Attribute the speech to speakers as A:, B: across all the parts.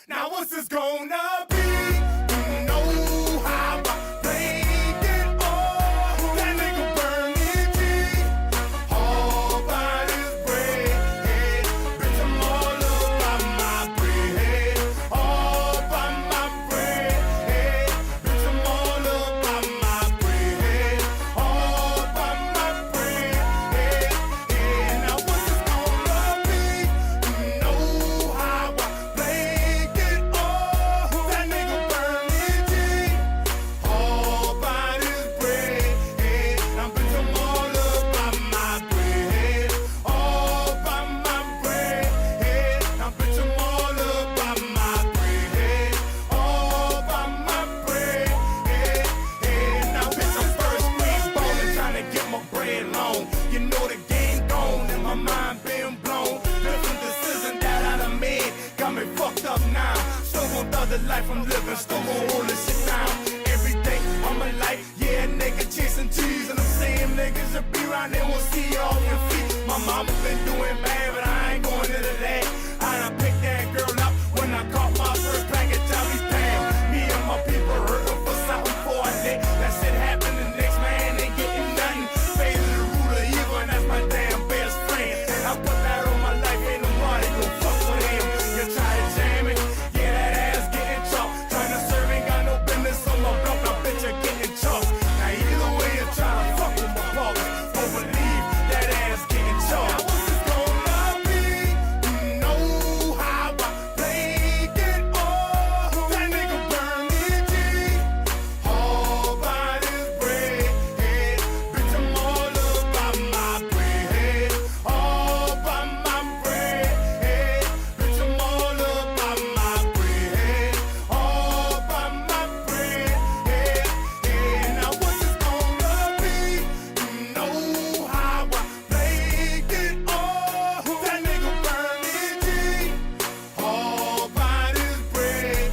A: Now what's this gonna be? You know how I played it all. That nigga burning G, all by this bread. Bitch, I'm all up by my bread, all by my bread. Bitch, I'm all up by my bread, all by my bread. Now what's this gonna be? You know how I played it all. That nigga burning G, all by this bread. Now bitch, I'm all up by my bread, all by my bread. Now bitch, I'm all up by my bread, all by my bread. Now bitch, I'm first green ballin', trying to get my bread long. You know the game gone and my mind been blown. Different decisions that I done made got me fucked up now. Still gon' thug the life I'm living, still gon' hold this shit down. Every day of my life, yeah, nigga chasing cheese. And I'm saying niggas that be around there won't see you off your feet. My mama been doing bad, but I ain't going into that. I done picked that girl up when I caught my first package. I be damn, me and my people hurting for something for a day. That shit happened, the next man ain't getting nothing. Fade to the root of evil, and that's my damn best friend. And I put that on my life, ain't nobody gon' fuck with him. You try to jam it, yeah, that ass getting chopped. Trying to serve, ain't got no business on my block, now bitch, you're getting chopped. Now either way you try to fuck with my balls, don't believe that ass getting chopped. Now what's this gonna be? You know how I played it all. That nigga burning G, all by this bread. Bitch, I'm all up by my bread, all by my bread. Bitch, I'm all up by my bread, all by my bread. Now what's this gonna be? You know how I played it all. That nigga burning G, all by this bread.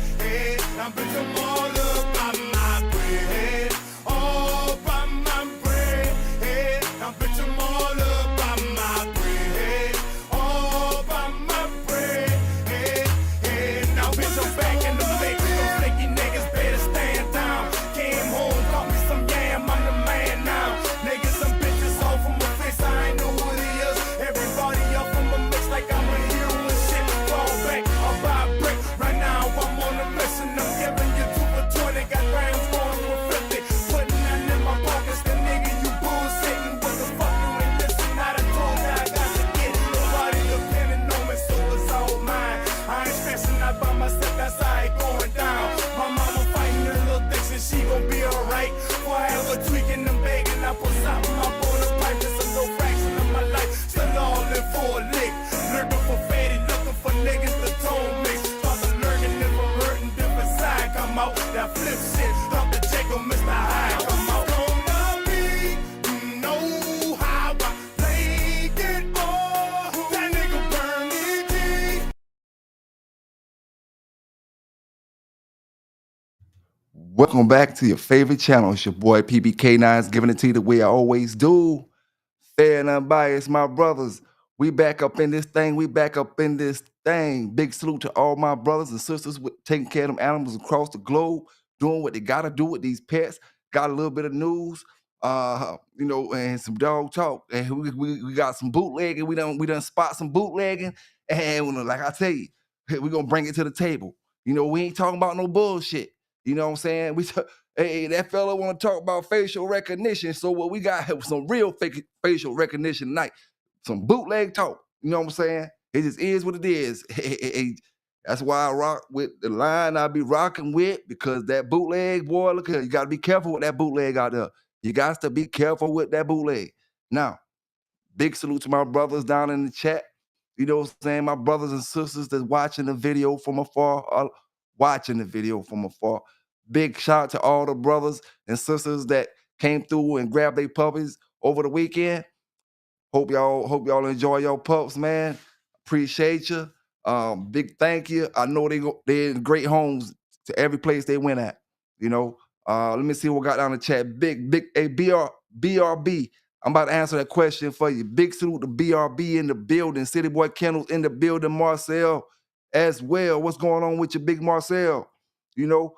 A: Now bitch, I'm all up by my bread, all by my bread. Now bitch, I'm all up by my bread, all by my bread. Now bitch, I'm back in the mix. Those flaky niggas better stand down. Came home, got me some yam, I'm the man now. Niggas, some bitches all from my face, I ain't know who he is. Everybody up from my mix like I'm a hero and shit. Fall back, I'll buy a brick. Right now, I'm on a mission. I'm giving you 2 for 20, got grams going for 50. Putting that in my pockets, the nigga, you bullshitting. What the fuck, you ain't listen? I done told you I got to get it. Nobody depending on me, so it's all mine. I ain't stressing out by myself, that's how it going down. My mama fighting her little dicks and she gon' be alright. Forever tweaking and begging, I put something up on the pipe. It's a little fraction of my life, still all in for a lick. Lurking for fatty, looking for niggas to tone mix. Start to lurking if I'm hurting, different side come out. That flip shit, drop the check on Mr. High, come out. Gonna be, you know how I played it all. That nigga burning G.
B: Welcome back to your favorite channel. It's your boy PBK9's giving it to you the way I always do. Fair and unbiased, my brothers. We back up in this thing. We back up in this thing. Big salute to all my brothers and sisters with taking care of them animals across the globe, doing what they gotta do with these pets. Got a little bit of news, and some dog talk. And we got some bootlegging. We done spot some bootlegging. And like I tell you, we're gonna bring it to the table. We ain't talking about no bullshit. You know what I'm saying? Hey, that fella want to talk about facial recognition. So what we got was some real fake facial recognition tonight. Some bootleg talk. You know what I'm saying? It just is what it is. That's why I rock with the line I be rocking with, because that bootleg, boy, look here, you got to be careful with that bootleg out there. You got to be careful with that bootleg. Now, big salute to my brothers down in the chat. You know what I'm saying? My brothers and sisters that's watching the video from afar, Big shout out to all the brothers and sisters that came through and grabbed their puppies over the weekend. Hope y'all enjoy your pups, man. Appreciate you. Big thank you. I know they're in great homes to every place they went at. Let me see what got down the chat. Big BRB. I'm about to answer that question for you. Big salute to BRB in the building. City Boy Kennels in the building. Marcel as well. What's going on with your Big Marcel? You know,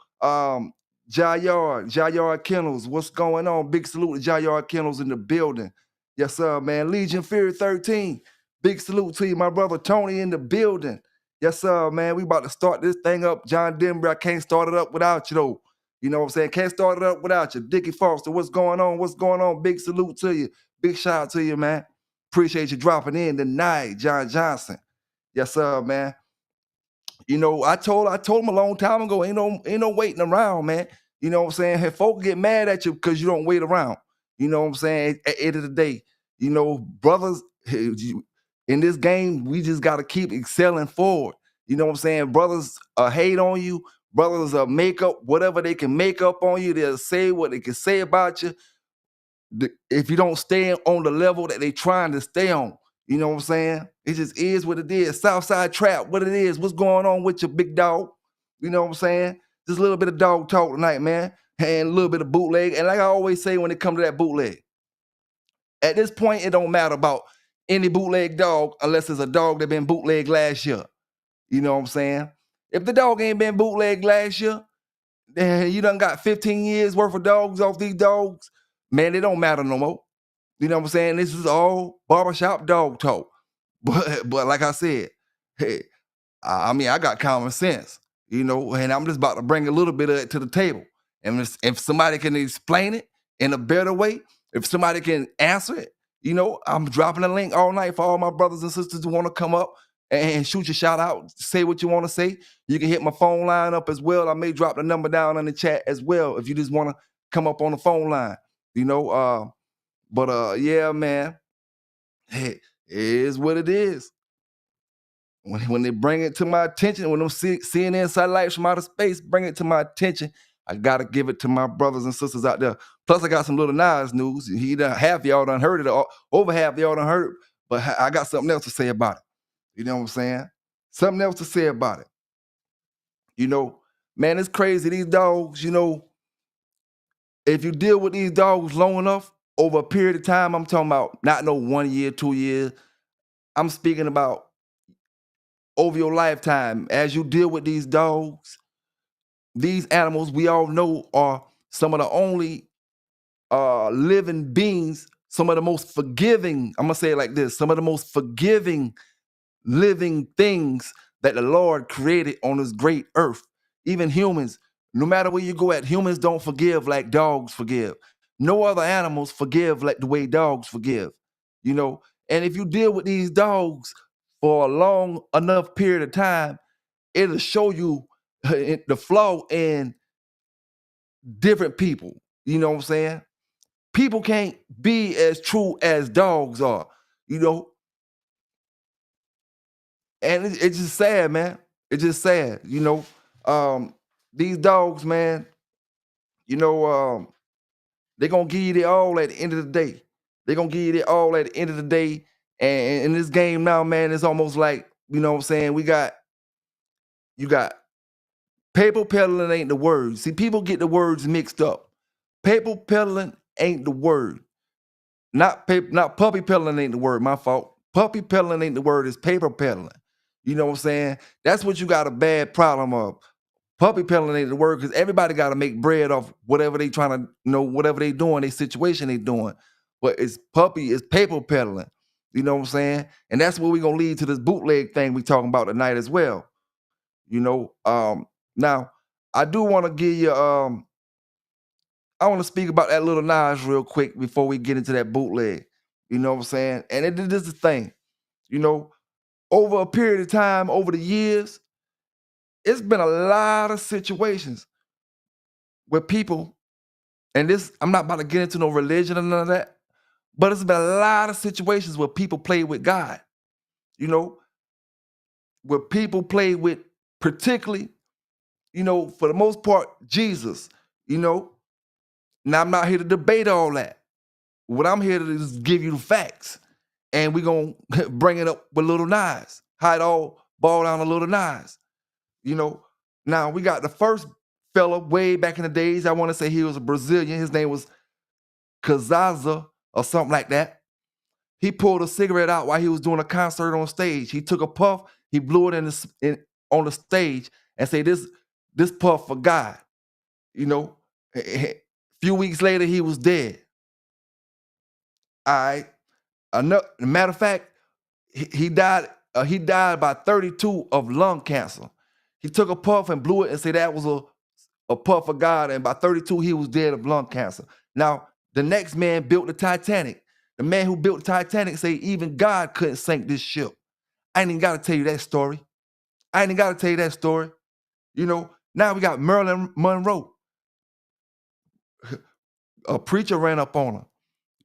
B: Jayard Kennels, what's going on? Big salute to Jayard Kennels in the building. Yes, sir, man. Legion Fury 13. Big salute to you, my brother Tony in the building. Yes, sir, man. We about to start this thing up. John Denver, I can't start it up without you, though. You know what I'm saying? Can't start it up without you. Dickie Foster, what's going on? What's going on? Big salute to you. Big shout out to you, man. Appreciate you dropping in tonight, John Johnson. Yes, sir, man. You know, I told him a long time ago, ain't no waiting around, man. You know what I'm saying? Hey, folk get mad at you because you don't wait around. You know what I'm saying? At the end of the day, you know, brothers, in this game, we just got to keep excelling forward. You know what I'm saying? Brothers hate on you. Brothers make up whatever they can make up on you. They'll say what they can say about you. If you don't stay on the level that they trying to stay on. You know what I'm saying? It just is what it is. Southside Trap, what it is. What's going on with your big dog? You know what I'm saying? Just a little bit of dog talk tonight, man. And a little bit of bootleg. And like I always say when it comes to that bootleg, at this point, it don't matter about any bootleg dog unless it's a dog that been bootleg last year. You know what I'm saying? If the dog ain't been bootleg last year, then you done got 15 years worth of dogs off these dogs. Man, it don't matter no more. You know what I'm saying? This is all barbershop dog talk. But like I said, hey, I mean, I got common sense, you know, and I'm just about to bring a little bit of it to the table. And if somebody can explain it in a better way, if somebody can answer it, you know, I'm dropping a link all night for all my brothers and sisters who want to come up and shoot your shout out, say what you want to say. You can hit my phone line up as well. I may drop the number down in the chat as well if you just want to come up on the phone line, you know. But yeah, man, hey, it is what it is. When they bring it to my attention, when I'm seeing inside lights from outer space, bring it to my attention, I gotta give it to my brothers and sisters out there. Plus, I got some Lil Nas news. Half y'all done heard it, or over half y'all done heard it, but I got something else to say about it. You know what I'm saying? Something else to say about it. You know, man, it's crazy. These dogs, you know, if you deal with these dogs long enough, over a period of time, I'm talking about not no 1 year, 2 years. I'm speaking about over your lifetime, as you deal with these dogs, these animals we all know are some of the only living beings, some of the most forgiving, I'm gonna say it like this, some of the most forgiving living things that the Lord created on this great earth. Even humans, no matter where you go at, humans don't forgive like dogs forgive. No other animals forgive like the way dogs forgive, you know. And if you deal with these dogs for a long enough period of time, it'll show you the flaw in different people. You know what I'm saying? People can't be as true as dogs are, you know. And it's just sad, man. It's just sad, you know. These dogs, man, you know, they're gonna give you their all at the end of the day. They're gonna give you their all at the end of the day. And in this game now, man, it's almost like, you know what I'm saying, you got paper peddling ain't the word. See, people get the words mixed up. Paper peddling ain't the word. Not puppy peddling ain't the word. My fault. Puppy peddling ain't the word. It's paper peddling. You know what I'm saying? That's what you got a bad problem of. Puppy peddling ain't the word because everybody got to make bread off whatever they trying to, you know, whatever they doing, their situation they doing. But it's paper peddling. You know what I'm saying? And that's where we gonna lead to this bootleg thing we talking about tonight as well. You know, now I do want to give you I want to speak about that Lil Nas real quick before we get into that bootleg. You know what I'm saying? And this is the thing, you know, over a period of time, over the years, it's been a lot of situations where people, and this, I'm not about to get into no religion or none of that, but it's been a lot of situations where people play with God, you know, where people play with particularly, you know, for the most part, Jesus, you know. Now, I'm not here to debate all that. What I'm here to do is give you the facts. And we're going to bring it up with Lil Nas. How it all boiled down to Lil Nas. You know, now we got the first fella way back in the days. I want to say he was a Brazilian. His name was Kazaza or something like that. He pulled a cigarette out while he was doing a concert on stage. He took a puff. He blew it on the stage and say this Puff for God. You know, a few weeks later he was dead. All right. Matter of fact, he died. He died by 32 of lung cancer. He took a puff and blew it and said that was a puff of God. And by 32, he was dead of lung cancer. Now, the next man built the Titanic. The man who built the Titanic said even God couldn't sink this ship. I ain't even got to tell you that story. You know, now we got Marilyn Monroe. A preacher ran up on her.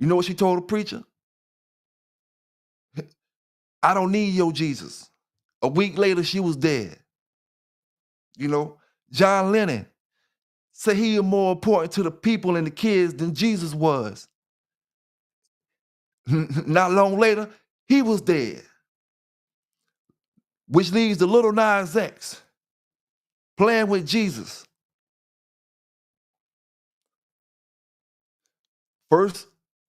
B: You know what she told the preacher? I don't need your Jesus. A week later, she was dead. You know, John Lennon said he was more important to the people and the kids than Jesus was. Not long later, he was dead. Which leaves the Lil Nas X playing with Jesus. First,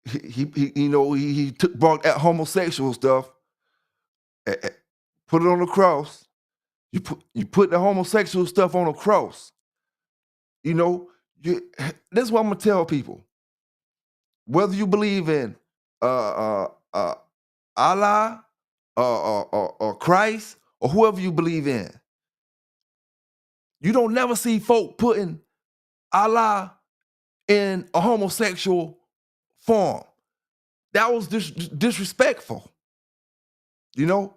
B: he brought that homosexual stuff, put it on the cross. You put the homosexual stuff on the cross. You know, this is what I'm gonna tell people. Whether you believe in Allah or Christ or whoever you believe in, you don't never see folk putting Allah in a homosexual form. That was disrespectful. You know,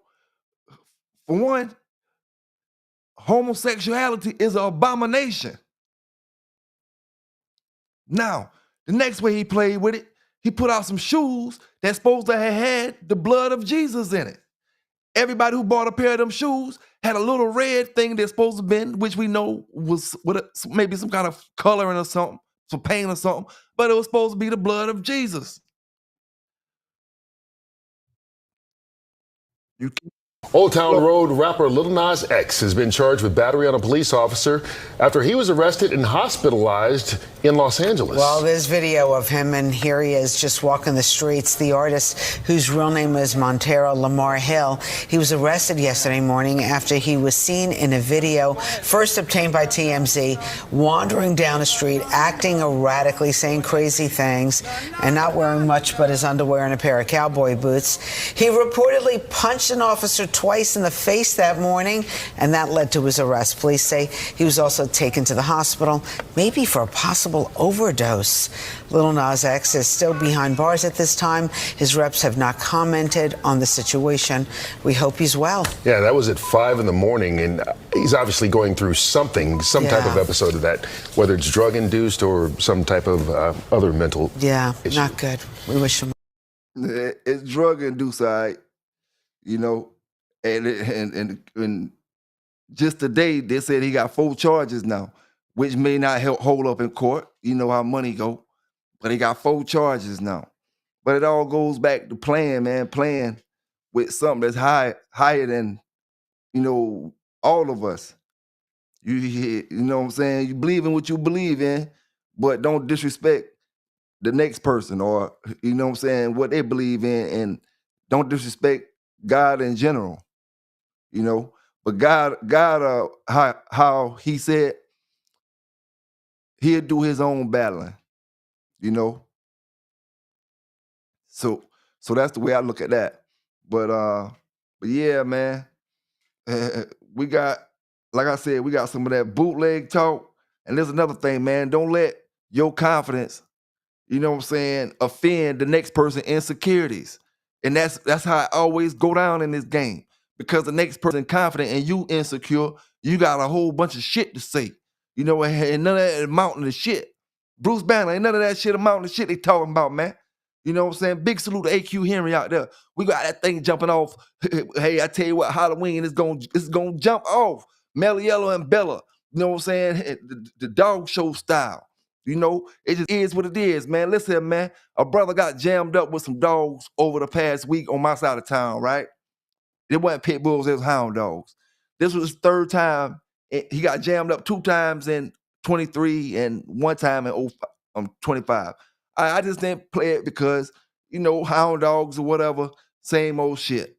B: for one, homosexuality is an abomination. Now, the next way he played with it, he put out some shoes that's supposed to have had the blood of Jesus in it. Everybody who bought a pair of them shoes had a little red thing that's supposed to have been, which we know was maybe some kind of coloring or something, some paint or something, but it was supposed to be the blood of Jesus. You
C: Old Town Road rapper Lil Nas X has been charged with battery on a police officer after he was arrested and hospitalized in Los Angeles.
D: Well, there's video of him, and here he is just walking the streets. The artist, whose real name is Montero Lamar Hill, he was arrested yesterday morning after he was seen in a video, first obtained by TMZ, wandering down the street, acting erratically, saying crazy things, and not wearing much but his underwear and a pair of cowboy boots. He reportedly punched an officer twice in the face that morning, and that led to his arrest. Police say he was also taken to the hospital, maybe for a possible overdose. Lil Nas X is still behind bars at this time. His reps have not commented on the situation. We hope he's well.
C: Yeah, that was at 5 in the morning, and he's obviously going through some type of episode of that, whether it's drug-induced or some type of other mental issue.
D: Not good. We wish him.
B: It's drug-induced, all right, you know. And just today, they said he got 4 charges now, which may not hold up in court. You know how money go. But he got 4 charges now. But it all goes back to playing, man, playing with something that's higher than, you know, all of us. You know what I'm saying? You believe in what you believe in, but don't disrespect the next person or, you know what I'm saying, what they believe in, and don't disrespect God in general. You know, but God, how he said he'll do his own battling, you know. So that's the way I look at that. But yeah, man, we got, like I said, we got some of that bootleg talk. And there's another thing, man. Don't let your confidence, you know what I'm saying, offend the next person's insecurities. And that's how I always go down in this game. Because the next person confident and you insecure, you got a whole bunch of shit to say. You know, and none of that amounting to shit. Bruce Banner, ain't none of that shit amounting to shit they talking about, man. You know what I'm saying? Big salute to AQ Henry out there. We got that thing jumping off. Hey, I tell you what, Halloween is gonna jump off. Melly and Bella. You know what I'm saying? The dog show style. You know, it just is what it is, man. Listen, man, a brother got jammed up with some dogs over the past week on my side of town, right? It wasn't Pitbulls, it was hound dogs. This was his 3rd time. He got jammed up 2 times in 23 and 1 time in 25. I just didn't play it because, you know, hound dogs or whatever, same old shit,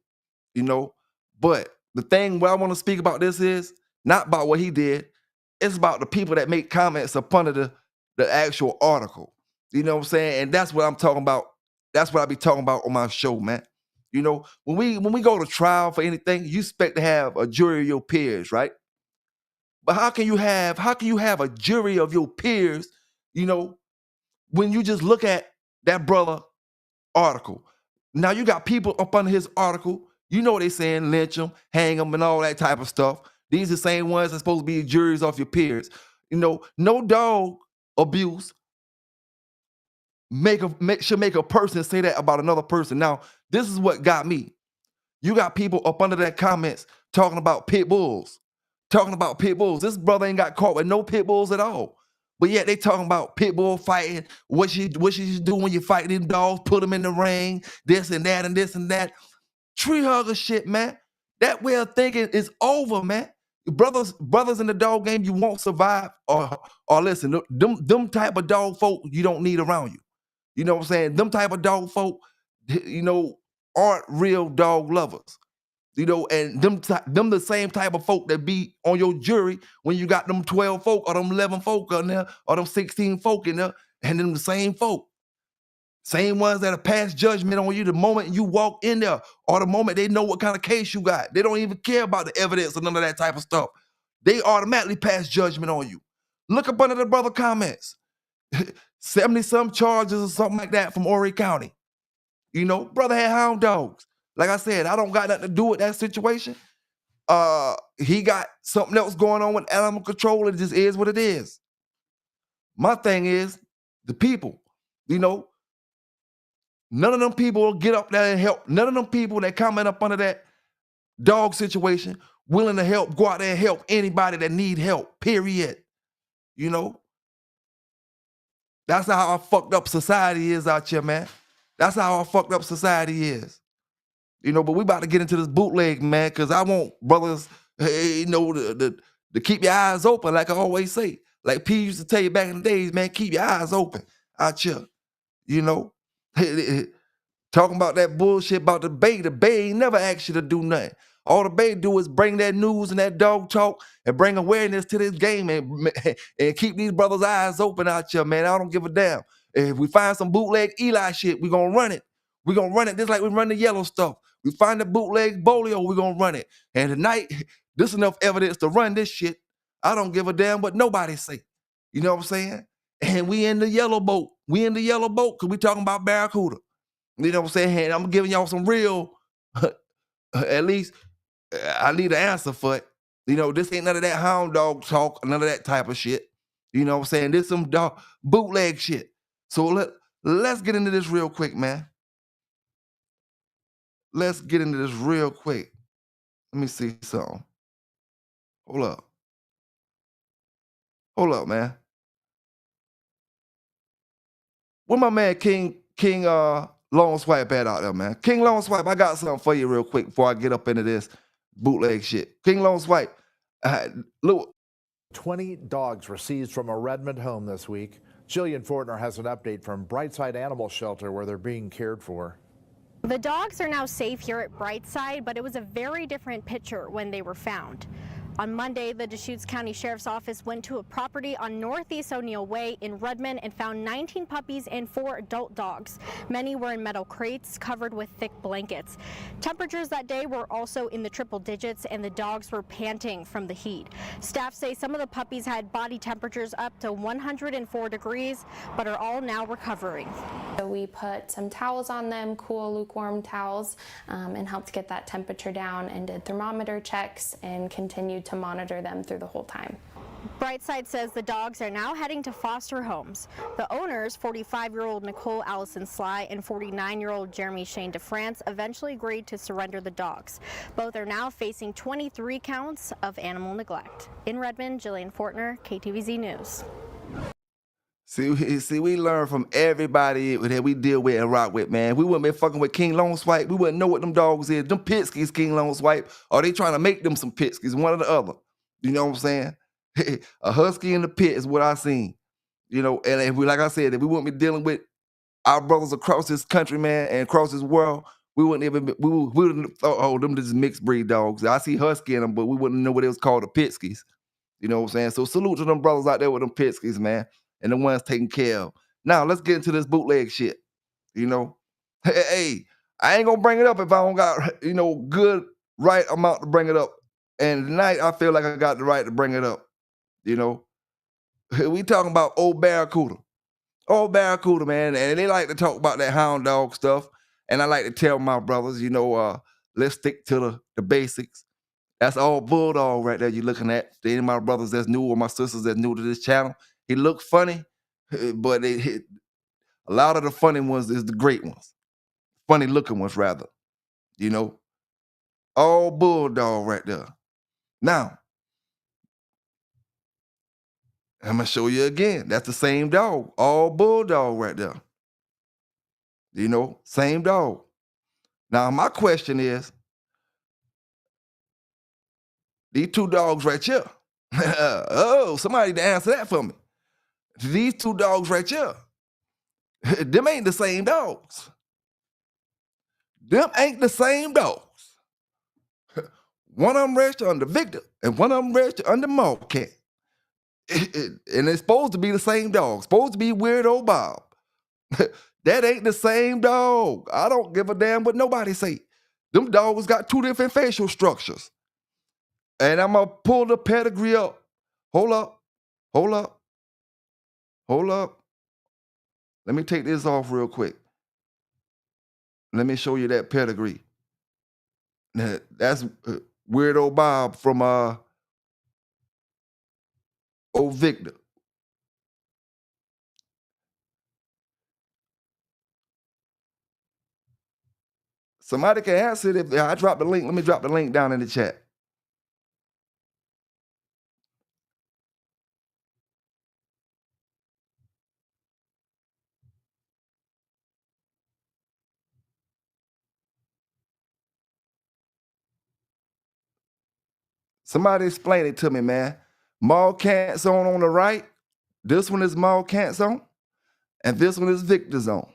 B: you know. But the thing where I want to speak about this is not about what he did. It's about the people that make comments up under the actual article. You know what I'm saying? And that's what I'm talking about. That's what I be talking about on my show, man. You know, when we go to trial for anything, you expect to have a jury of your peers, right? But how can you have a jury of your peers, you know, when you just look at that brother article? Now you got people up under his article, you know what they saying, lynch him, hang him, and all that type of stuff. These are the same ones that's supposed to be juries of your peers. You know, no dog abuse should make a person say that about another person. Now, this is what got me. You got people up under that comments talking about pit bulls. This brother ain't got caught with no pit bulls at all. But yet they talking about pit bull fighting, what you should do when you fight them dogs, put them in the ring, this and that and this and that. Tree hugger shit, man. That way of thinking is over, man. Brothers in the dog game, you won't survive. Or listen, them type of dog folk you don't need around you. You know what I'm saying? Them type of dog folk, you know, aren't real dog lovers. You know, and them the same type of folk that be on your jury when you got them 12 folk or them 11 folk in there or them 16 folk in there, and them the same folk. Same ones that'll pass judgment on you the moment you walk in there or the moment they know what kind of case you got. They don't even care about the evidence or none of that type of stuff. They automatically pass judgment on you. Look up under the brother comments. 70-some charges or something like that from Horry County. You know, brother had hound dogs. Like I said, I don't got nothing to do with that situation. He got something else going on with animal control. It just is what it is. My thing is the people, you know, none of them people will get up there and help. None of them people that comment up under that dog situation willing to help, go out there and help anybody that need help, period. You know? That's how our fucked up society is out here, man. That's how our fucked up society is. You know, but we about to get into this bootleg, man, because I want brothers, you know, to keep your eyes open, like I always say. Like P used to tell you back in the days, man, keep your eyes open out here. You know? Talking about that bullshit about the Bay ain't never asked you to do nothing. All the Bay do is bring that news and that dog talk and bring awareness to this game and keep these brothers' eyes open out here, man. I don't give a damn. If we find some bootleg Eli shit, we gonna run it. We gonna run it just like we run the yellow stuff. We find the bootleg Bolio, we gonna run it. And tonight, this enough evidence to run this shit. I don't give a damn what nobody say. You know what I'm saying? And we in the yellow boat. We in the yellow boat because we talking about Barracuda. You know what I'm saying? And I'm giving y'all some real, at least I need an answer for it. You know, this ain't none of that hound dog talk, none of that type of shit. You know what I'm saying? This some dog bootleg shit. So let's get into this real quick, man. Let's get into this real quick. Let me see something. Hold up. Hold up, man. Where my man King Long Swipe at out there, man? King Long Swipe, I got something for you real quick before I get up into this bootleg shit. King Long Swipe, look.
E: 20 dogs were seized from a Redmond home this week. Jillian Fortner has an update from Brightside Animal Shelter where they're being cared for.
F: The dogs are now safe here at Brightside, but it was a very different picture when they were found. On Monday, the Deschutes County Sheriff's Office went to a property on Northeast O'Neill Way in Redmond and found 19 puppies and 4 adult dogs. Many were in metal crates covered with thick blankets. Temperatures that day were also in the triple digits and the dogs were panting from the heat. Staff say some of the puppies had body temperatures up to 104 degrees, but are all now recovering.
G: So we put some towels on them, cool, lukewarm towels, and helped get that temperature down and did thermometer checks and continued to monitor them through the whole time.
F: Brightside says the dogs are now heading to foster homes. The owners, 45-year-old Nicole Allison Sly and 49-year-old Jeremy Shane DeFrance, eventually agreed to surrender the dogs. Both are now facing 23 counts of animal neglect. In Redmond, Jillian Fortner, KTVZ News.
B: See, we learn from everybody that we deal with and rock with, man. We wouldn't be fucking with King Long Swipe. We wouldn't know what them dogs is. Them Pitskis, King Long Swipe, or they trying to make them some Pitskis, one or the other. You know what I'm saying? A husky in the pit is what I seen. You know, and if we, like I said, if we wouldn't be dealing with our brothers across this country, man, and across this world, we wouldn't even we wouldn't thought, oh, them just mixed breed dogs. I see husky in them, but we wouldn't know what it was called, the Pitskis. You know what I'm saying? So salute to them brothers out there with them Pitskis, man, and the ones taking care of. Now let's get into this bootleg shit. You know, hey, I ain't gonna bring it up if I don't got good right amount to bring it up. And tonight I feel like I got the right to bring it up. You know, we talking about old Barracuda. Old Barracuda, man, and they like to talk about that hound dog stuff. And I like to tell my brothers, let's stick to the basics. That's all bulldog right there you're looking at. Any of my brothers that's new or my sisters that's new to this channel, he look funny, but a lot of the funny ones is the great ones. Funny looking ones, rather. All bulldog right there. Now, I'm going to show you again. That's the same dog. All bulldog right there. Same dog. Now, my question is, these two dogs right here. Oh, somebody to answer that for me. These two dogs right here. Them ain't the same dogs. Them ain't the same dogs. One of them registered under Victor and one of them registered under Marquette. And it's supposed to be the same dog. Supposed to be Weirdo Bob. That ain't the same dog. I don't give a damn what nobody say. Them dogs got two different facial structures. And I'm going to pull the pedigree up. Hold up. Let me take this off real quick. Let me show you that pedigree. That's Weirdo Bob from old Victor. Somebody can answer it if I drop the link. Let me drop the link down in the chat. Somebody explain it to me, man. Marquette zone on the right. This one is Marquette zone. And this one is Victor zone.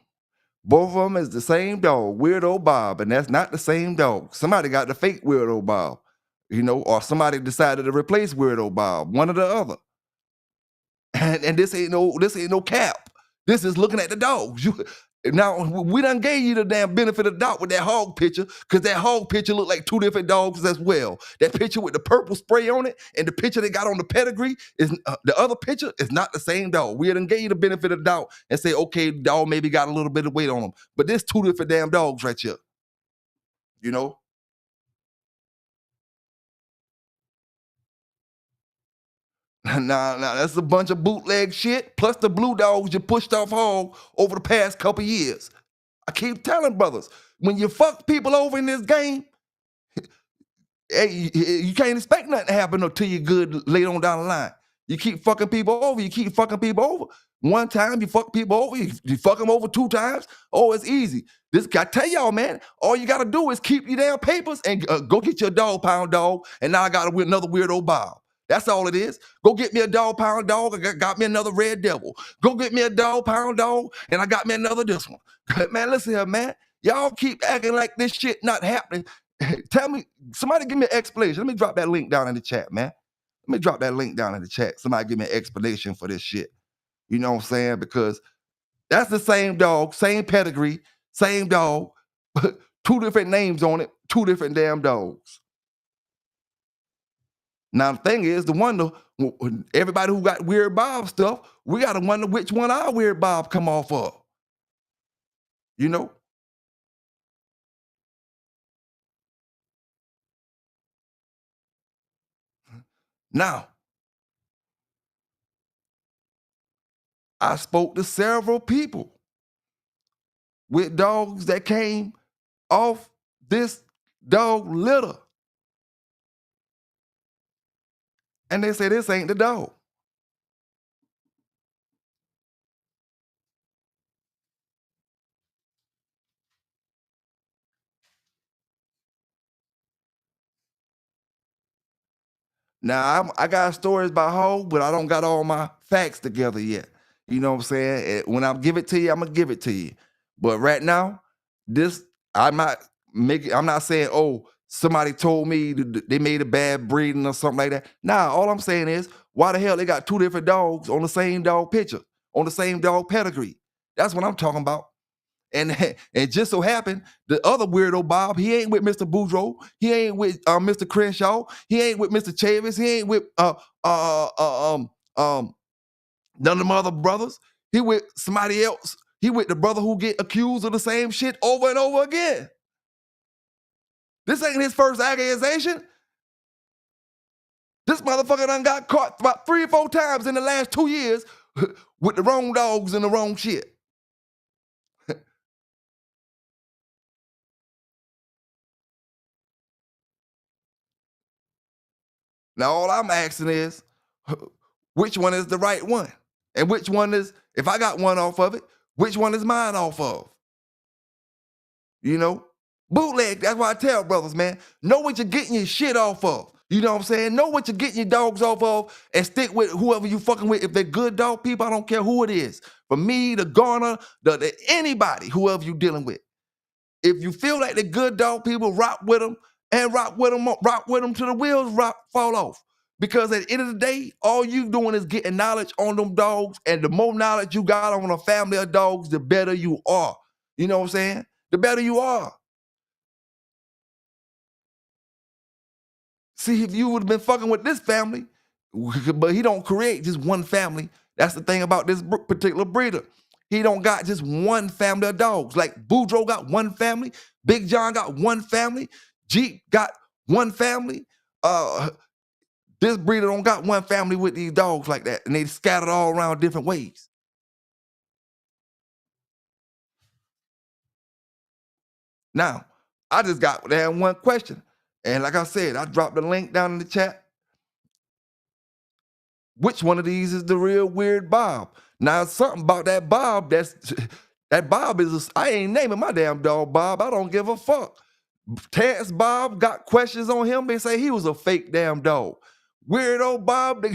B: Both of them is the same dog, Weirdo Bob, and that's not the same dog. Somebody got the fake Weirdo Bob, or somebody decided to replace Weirdo Bob, one or the other. And this ain't no cap. This is looking at the dogs. Now, we done gave you the damn benefit of the doubt with that hog picture, because that hog picture looked like two different dogs as well. That picture with the purple spray on it and the picture they got on the pedigree, is the other picture is not the same dog. We done gave you the benefit of the doubt and say, okay, the dog maybe got a little bit of weight on him. But there's two different damn dogs right here. Now, that's a bunch of bootleg shit, plus the blue dogs you pushed off hog over the past couple years. I keep telling brothers, when you fuck people over in this game, hey, you can't expect nothing to happen until you're good later on down the line. You keep fucking people over. One time you fuck people over, you fuck them over two times. Oh, it's easy. I tell y'all, man, all you gotta do is keep your damn papers and go get your dog pound dog, and now I got another Weirdo Bob. That's all it is. Go get me a dog pound dog, I got me another Red Devil. Go get me a dog pound dog, and I got me another this one. Man, listen here, man. Y'all keep acting like this shit not happening. Tell me, somebody give me an explanation. Let me drop that link down in the chat, man. Let me drop that link down in the chat. Somebody give me an explanation for this shit. You know what I'm saying? Because that's the same dog, same pedigree, same dog, two different names on it, two different damn dogs. Now, the thing is, everybody who got Weird Bob stuff, we got to wonder which one our Weird Bob come off of. Now, I spoke to several people with dogs that came off this dog litter. And they say this ain't the dog. Now, I got stories about hog, but I don't got all my facts together yet. You know what I'm saying? When I give it to you, I'm going to give it to you. But right now, this I'm not saying, oh, somebody told me they made a bad breeding or something like that. Nah, all I'm saying is, why the hell they got two different dogs on the same dog picture, on the same dog pedigree? That's what I'm talking about. And just so happened, the other weirdo Bob, he ain't with Mr. Boudreaux, he ain't with Mr. Crenshaw, he ain't with Mr. Chavis, he ain't with none of them other brothers. He with somebody else. He with the brother who get accused of the same shit over and over again. This ain't his first accusation. This motherfucker done got caught about 3 or 4 times in the last 2 years with the wrong dogs and the wrong shit. Now, all I'm asking is, which one is the right one? And which one is, if I got one off of it, which one is mine off of? You know? Bootleg, that's why I tell brothers, man, know what you're getting your shit off of. You know what I'm saying? Know what you're getting your dogs off of and stick with whoever you fucking with. If they're good dog people, I don't care who it is. From me, the Garner, the anybody, whoever you dealing with. If you feel like they're good dog people, rock with them and rock with them till the wheels fall off. Because at the end of the day, all you doing is getting knowledge on them dogs, and the more knowledge you got on a family of dogs, the better you are. You know what I'm saying? The better you are. See, if you would have been fucking with this family, but he don't create just one family. That's the thing about this particular breeder. He don't got just one family of dogs. Like Boudreaux got one family, Big John got one family, Jeep got one family. This breeder don't got one family with these dogs like that, and they scattered all around different ways. Now, I just got that one question. And like I said, I dropped the link down in the chat. Which one of these is the real weird Bob? Now, something about that Bob, that Bob is, I ain't naming my damn dog Bob. I don't give a fuck. Terrence Bob got questions on him. They say he was a fake damn dog. Weirdo Bob,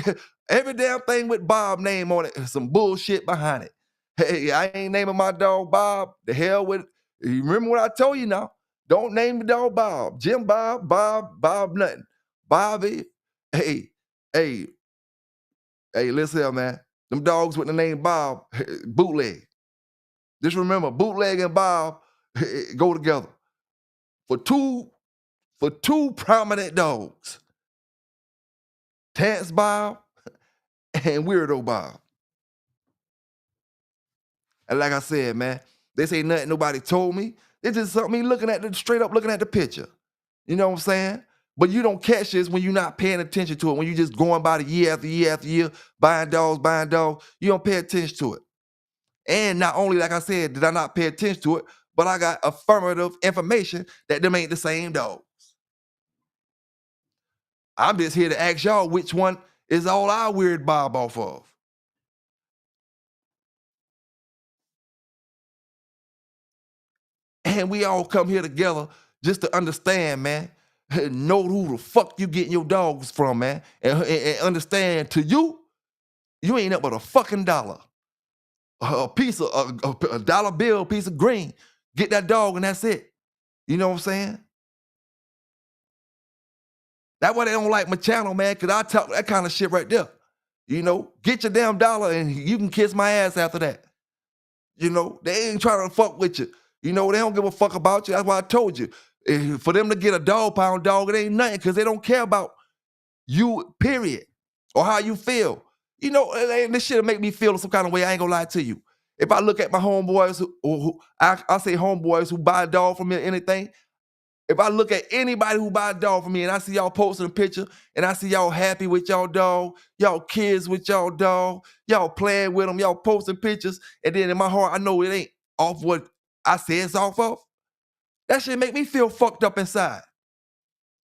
B: every damn thing with Bob name on it, some bullshit behind it. Hey, I ain't naming my dog Bob. The hell with it. You remember what I told you now? Don't name the dog Bob. Jim Bob nothing. Bobby, hey, listen here, man. Them dogs with the name Bob, bootleg. Just remember, bootleg and Bob go together. For two prominent dogs. Terrence Bob and Weirdo Bob. And like I said, man, this ain't nothing nobody told me. It's just something straight up looking at the picture. You know what I'm saying? But you don't catch this when you're not paying attention to it. When you're just going by the year after year after year, buying dogs, you don't pay attention to it. And not only, like I said, did I not pay attention to it, but I got affirmative information that them ain't the same dogs. I'm just here to ask y'all which one is all our weird Bob off of. And we all come here together just to understand, man. Know who the fuck you getting your dogs from, man. And understand, to you ain't up but a fucking dollar. A piece of, a dollar bill, piece of green. Get that dog and that's it. You know what I'm saying? That's why they don't like my channel, man, because I talk that kind of shit right there. You know, get your damn dollar and you can kiss my ass after that. You know, they ain't trying to fuck with you. You know, they don't give a fuck about you. That's why I told you. For them to get a dog pound dog, it ain't nothing because they don't care about you, period, or how you feel. You know, this shit'll make me feel some kind of way. I ain't gonna lie to you. If I look at my homeboys, I say homeboys who buy a dog from me or anything, if I look at anybody who buy a dog from me and I see y'all posting a picture and I see y'all happy with y'all dog, y'all kids with y'all dog, y'all playing with them, y'all posting pictures, and then in my heart, I know it ain't off what I say it's off of, that shit make me feel fucked up inside.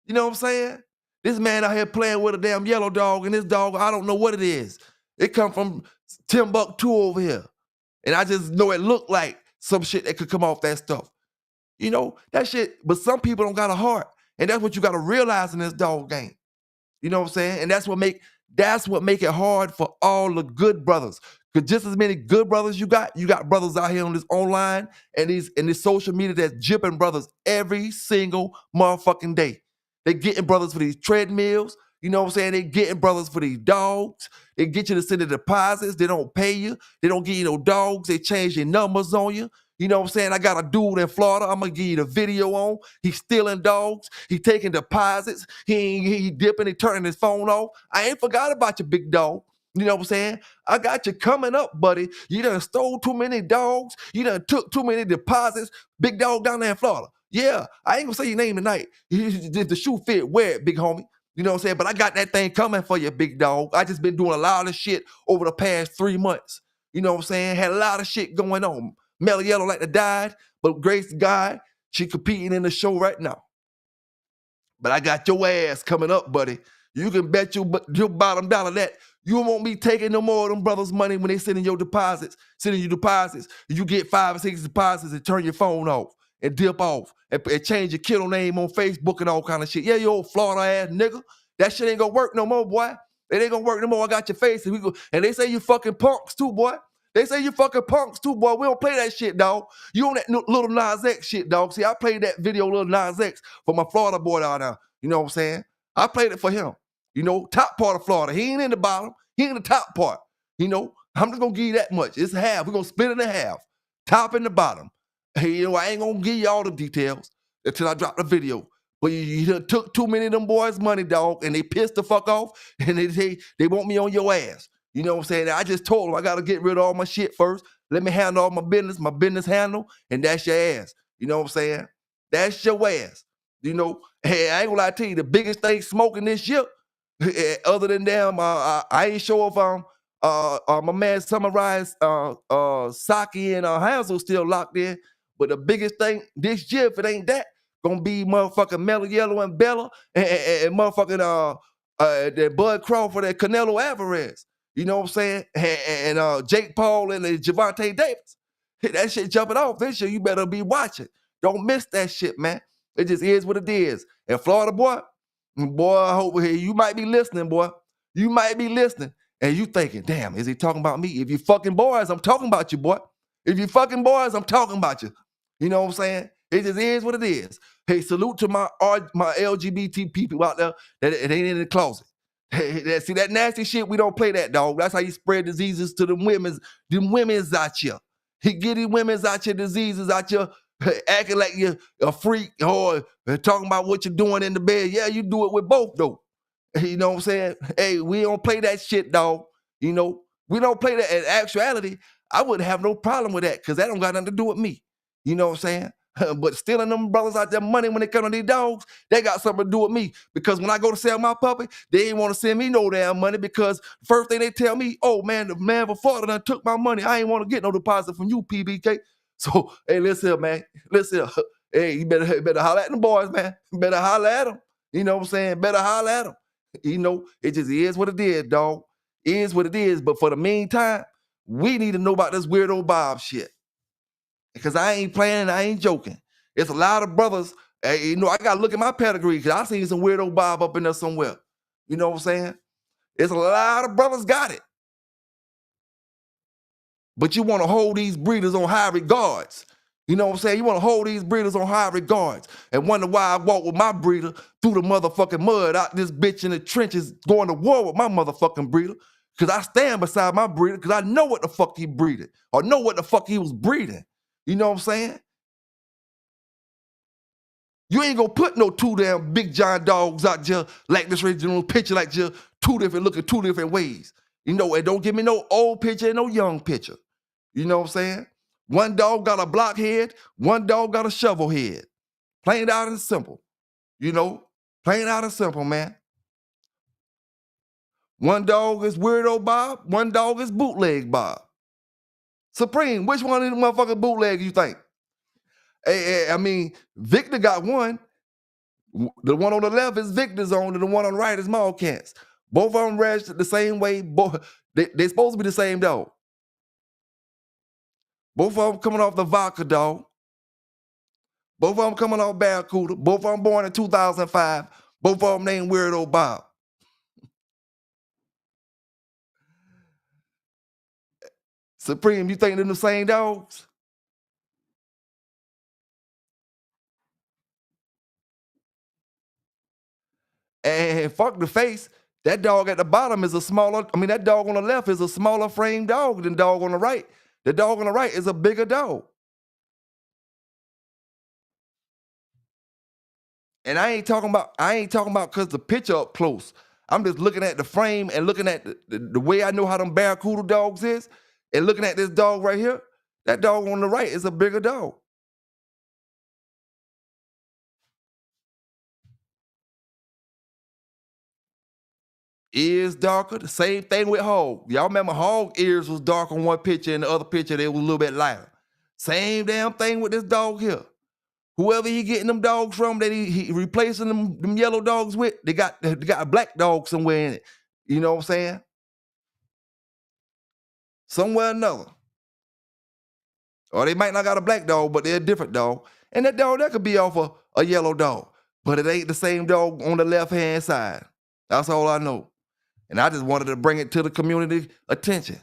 B: You know what I'm saying? This man out here playing with a damn yellow dog, and this dog, I don't know what it is. It come from Timbuktu over here. And I just know it looked like some shit that could come off that stuff. You know, that shit, but some people don't got a heart. And that's what you got to realize in this dog game. You know what I'm saying? And that's what make it hard for all the good brothers. Because just as many good brothers you got brothers out here on this online and this social media that's jipping brothers every single motherfucking day. They getting brothers for these treadmills. You know what I'm saying? They getting brothers for these dogs. They get you to send the deposits. They don't pay you. They don't give you no dogs. They change their numbers on you. You know what I'm saying? I got a dude in Florida. I'm gonna give you the video on. He's stealing dogs. He taking deposits. He dipping. He turning his phone off. I ain't forgot about your big dog. You know what I'm saying? I got you coming up, buddy. You done stole too many dogs. You done took too many deposits. Big dog down there in Florida. Yeah, I ain't gonna say your name tonight. If the shoe fit, wear it, big homie. You know what I'm saying? But I got that thing coming for you, big dog. I just been doing a lot of shit over the past 3 months. You know what I'm saying? Had a lot of shit going on. Mellow Yellow like to died, but Grace God, she competing in the show right now. But I got your ass coming up, buddy. You can bet your bottom dollar that you won't be taking no more of them brothers' money when they sending you deposits. You get 5 or 6 deposits and turn your phone off and dip off and change your kiddo name on Facebook and all kind of shit. Yeah, you old Florida ass nigga. That shit ain't gonna work no more, boy. It ain't gonna work no more. I got your face. And they say you fucking punks too, boy. They say you fucking punks too, boy. We don't play that shit, dog. You on that Lil Nas X shit, dog. See, I played that video, Lil Nas X, for my Florida boy down there. You know what I'm saying? I played it for him. You know, top part of Florida. He ain't in the bottom. He in the top part. You know, I'm just gonna give you that much. It's half. We're gonna split it in half. Top and the bottom. Hey, you know, I ain't gonna give you all the details until I drop the video. But you done took too many of them boys' money, dog, and they pissed the fuck off, and they want me on your ass. You know what I'm saying? I just told them I gotta get rid of all my shit first. Let me handle all my business handle, and that's your ass. You know what I'm saying? That's your ass. You know, hey, I ain't gonna lie to you, the biggest thing smoking this year, other than them, I ain't sure if my man Summarize Saki and Hansel still locked in. But the biggest thing this year, if it ain't that, gonna be motherfucking Mellow Yellow and Bella and motherfucking that Bud Crawford and Canelo Alvarez. You know what I'm saying? And Jake Paul and Javante Davis. That shit jumping off this year. You better be watching. Don't miss that shit, man. It just is what it is. And Florida, boy, I hope you might be listening, boy. You might be listening. And you thinking, damn, is he talking about me? If you fucking boys, I'm talking about you, boy. If you fucking boys, I'm talking about you. You know what I'm saying? It just is what it is. Hey, salute to my LGBT people out there that it ain't in the closet. Hey, see that nasty shit, we don't play that, dog. That's how you spread diseases to them women's out here. He get these women's out here, diseases out here, acting like you're a freak or talking about what you're doing in the bed. Yeah, you do it with both, though. You know what I'm saying? Hey, we don't play that shit, dog. You know, we don't play that. In actuality, I wouldn't have no problem with that because that don't got nothing to do with me. You know what I'm saying? But stealing them brothers out their money when they come to these dogs, they got something to do with me. Because when I go to sell my puppy, they ain't want to send me no damn money because first thing they tell me, oh man, the man for Florida done took my money. I ain't want to get no deposit from you, PBK. So, hey, listen here, man. Listen here. Hey, you better holler at them boys, man. Better holler at them. You know what I'm saying? Better holler at them. You know, it just is what it is, dog. It is what it is. But for the meantime, we need to know about this weirdo Bob shit. Because I ain't playing, I ain't joking. It's a lot of brothers. You know, I gotta look at my pedigree because I seen some weirdo Bob up in there somewhere. You know what I'm saying? It's a lot of brothers got it. But you want to hold these breeders on high regards. You know what I'm saying? You want to hold these breeders on high regards and wonder why I walk with my breeder through the motherfucking mud out this bitch in the trenches going to war with my motherfucking breeder. Because I stand beside my breeder because I know what the fuck he breeded or know what the fuck he was breeding. You know what I'm saying? You ain't gonna put no 2 damn big giant dogs out there like this original picture, like just 2 different ways. You know, and don't give me no old picture and no young picture. You know what I'm saying? One dog got a block head, one dog got a shovel head. Plain out and simple. You know, plain out and simple, man. One dog is Weirdo Bob, one dog is Bootleg Bob. Supreme, which one of them motherfucking bootlegs you think? Hey, I mean, Victor got one. The one on the left is Victor's own, and the one on the right is Mallcats. Both of them registered the same way. They're supposed to be the same dog. Both of them coming off the vodka dog. Both of them coming off Barracuda. Both of them born in 2005. Both of them named Weirdo Bob. Supreme, you think they're the same dogs? And fuck the face. That dog at the bottom is that dog on the left is a smaller frame dog than dog on the right. The dog on the right is a bigger dog. And I ain't talking about because the picture up close. I'm just looking at the frame and looking at the way I know how them Barracuda dogs is, and looking at this dog right here. That dog on the right is a bigger dog. Ears darker. The same thing with hog. Y'all remember hog ears was dark on one picture and the other picture they was a little bit lighter. Same damn thing with this dog here. Whoever he getting them dogs from that he replacing them yellow dogs with, they got a black dog somewhere in it. You know what I'm saying? Somewhere or another. Or they might not got a black dog, but they're a different dog. And that dog, that could be off a yellow dog. But it ain't the same dog on the left-hand side. That's all I know. And I just wanted to bring it to the community attention.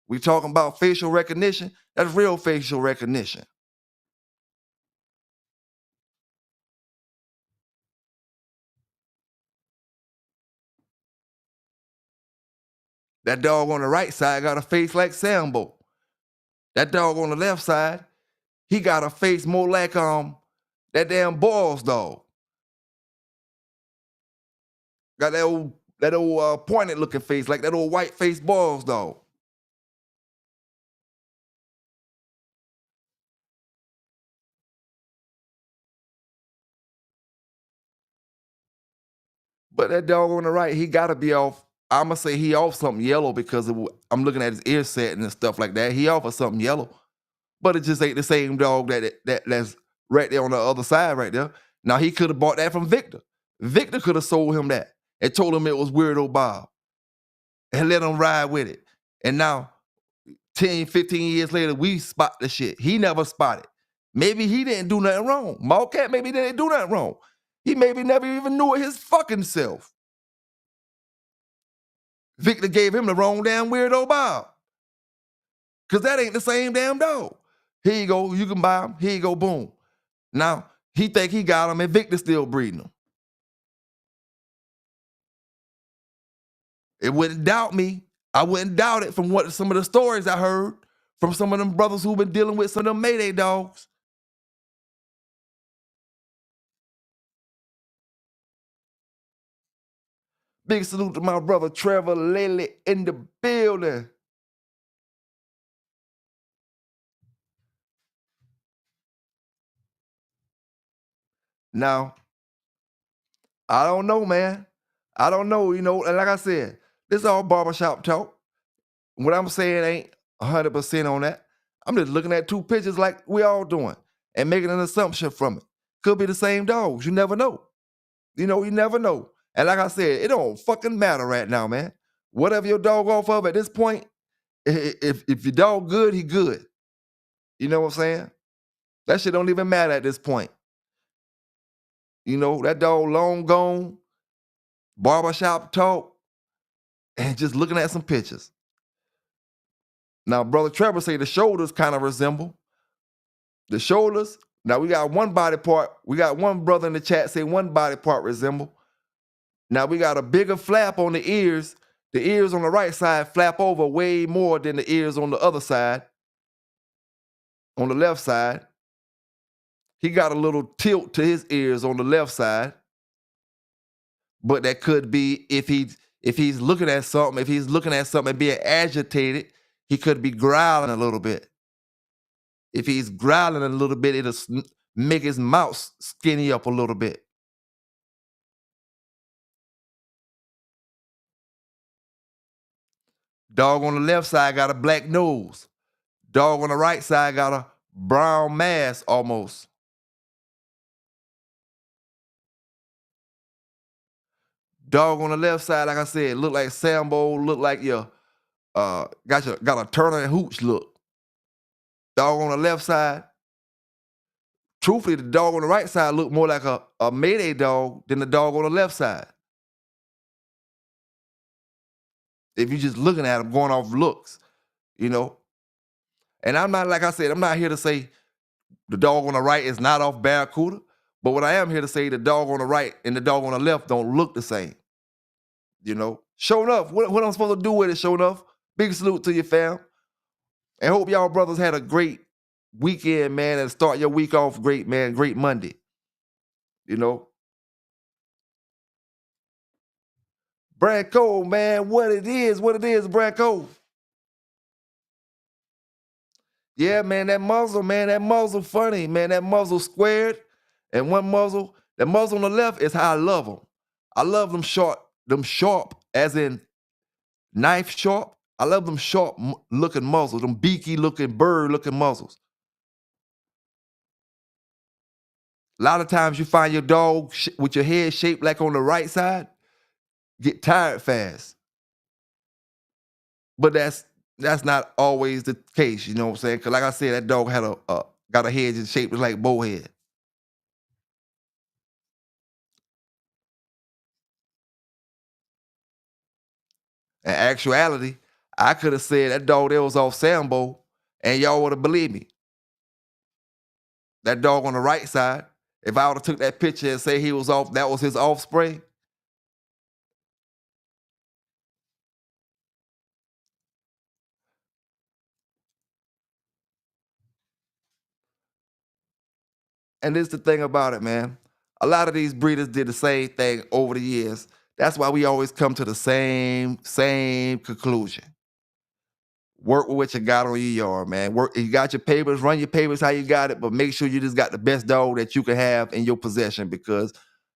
B: We talking about facial recognition. That's real facial recognition. That dog on the right side got a face like Sambo. That dog on the left side, he got a face more like that damn Boyle's dog. Got that old pointed looking face, like that old white face Boyle's dog. But that dog on the right, he gotta be off. I'ma say he off something yellow because I'm looking at his ear set and stuff like that. He off of something yellow. But it just ain't the same dog that's right there on the other side right there. Now he could have bought that from Victor. Victor could have sold him that and told him it was Weirdo Bob and let him ride with it. And now 10, 15 years later, we spot the shit. He never spotted. Maybe he didn't do nothing wrong. Mallcat maybe didn't do nothing wrong. He maybe never even knew it his fucking self. Victor gave him the wrong damn Weirdo Bob. Because that ain't the same damn dog. Here you go, you can buy him. Here you go, boom. Now, he think he got him and Victor still breeding him. It wouldn't doubt me. I wouldn't doubt it from what some of the stories I heard from some of them brothers who've been dealing with some of them Mayday dogs. Big salute to my brother Trevor Lilly in the building. Now, I don't know, man. I don't know, and like I said, this is all barbershop talk. What I'm saying ain't 100% on that. I'm just looking at two pictures like we all doing and making an assumption from it. Could be the same dogs. You never know. You never know. And like I said, it don't fucking matter right now, man. Whatever your dog off of at this point, if your dog good, he good. You know what I'm saying? That shit don't even matter at this point. That dog long gone, barbershop talk, and just looking at some pictures. Now, Brother Trevor say the shoulders kind of resemble. The shoulders, now we got one body part. We got one brother in the chat say one body part resemble. Now we got a bigger flap on the ears. The ears on the right side flap over way more than the ears on the other side. On the left side. He got a little tilt to his ears on the left side. But that could be if he's looking at something, and being agitated, he could be growling a little bit. If he's growling a little bit, it'll make his mouth skinny up a little bit. Dog on the left side got a black nose. Dog on the right side got a brown mask almost. Dog on the left side, like I said, look like Sambo, look like got a Turner and Hooch look. Dog on the left side, truthfully, the dog on the right side look more like a Mayday dog than the dog on the left side. If you're just looking at him, going off looks, And I'm not, like I said, I'm not here to say the dog on the right is not off Barracuda, but what I am here to say, the dog on the right and the dog on the left don't look the same. You know, show enough. What I'm supposed to do with it, show enough. Big salute to your fam. And hope y'all brothers had a great weekend, man, and start your week off great, man. Great Monday. You know, Brad Cole, man, what it is, Brad Cole. Yeah, man, that muzzle funny, man. That muzzle squared, and one muzzle, that muzzle on the left is how I love them. I love them sharp, as in knife sharp. I love them sharp looking muzzles, them beaky looking, bird looking muzzles. A lot of times you find your dog with your head shaped like on the right side, get tired fast. But that's not always the case, you know what I'm saying? Because like I said, that dog had got a head just shaped like bowhead. In actuality, I could have said that dog there was off Sambo, and y'all would have believed me. That dog on the right side, if I would have took that picture and say he was off, that was his offspring. And this is the thing about it, man. A lot of these breeders did the same thing over the years. That's why we always come to the same conclusion. Work with what you got on your yard, man. Work. You got your papers, run your papers how you got it, but make sure you just got the best dog that you can have in your possession, because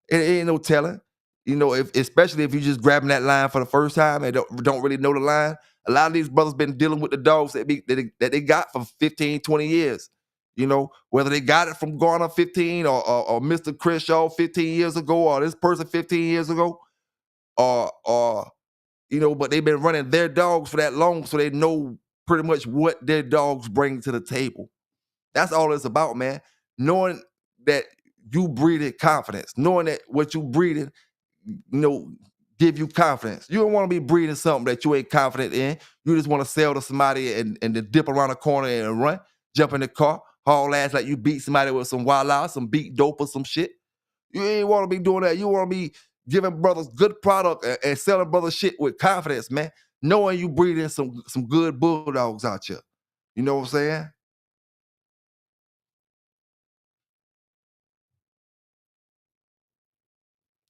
B: it ain't no telling. You know, especially if you just grabbing that line for the first time and don't really know the line. A lot of these brothers been dealing with the dogs that they got for 15, 20 years. You know, whether they got it from Garner 15 or Mr. Crenshaw 15 years ago, or this person 15 years ago, or you know, but they've been running their dogs for that long, so they know pretty much what their dogs bring to the table. That's all it's about, man. Knowing that you breeded confidence, knowing that what you breeding, you know, give you confidence. You don't want to be breeding something that you ain't confident in. You just want to sell to somebody and then dip around the corner and run, jump in the car, haul ass like you beat somebody with some wild out, some beat dope or some shit. You ain't want to be doing that. You want to be giving brothers good product and selling brothers shit with confidence, man. Knowing you breeding some good bulldogs out here. You know what I'm saying?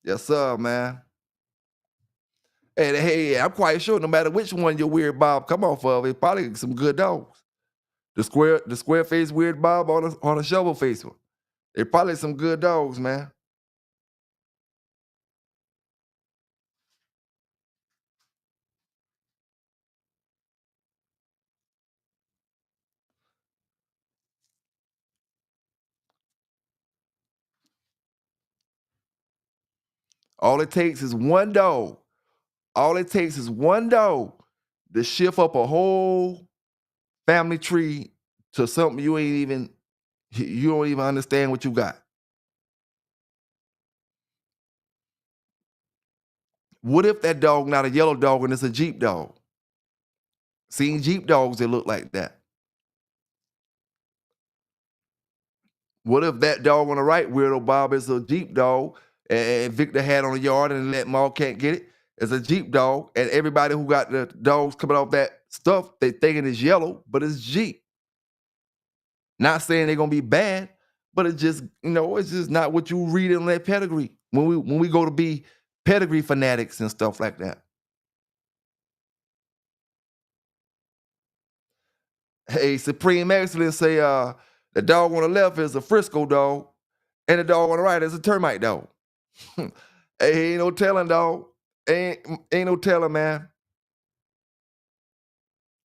B: Yes, sir, man. And hey, I'm quite sure no matter which one your weird Bob come off of, it's probably some good dogs. The square face weird Bob on a shovel face one. They're probably some good dogs, man. All it takes is one dog. All it takes is one dog to shift up a whole family tree to something you don't even understand what you got. What if that dog not a yellow dog and it's a Jeep dog? Seen Jeep dogs that look like that. What if that dog on the right, Weirdo Bob, is a Jeep dog and Victor had on the yard and let Maul can't get it? It's a Jeep dog, and everybody who got the dogs coming off that stuff, they thinking it's yellow, but it's Jeep. Not saying they're gonna be bad, but it's just, it's just not what you read in that pedigree. When we go to be pedigree fanatics and stuff like that. Hey, Supreme Excellence say the dog on the left is a Frisco dog, and the dog on the right is a termite dog. Hey, ain't no telling, dog. Ain't no telling, man.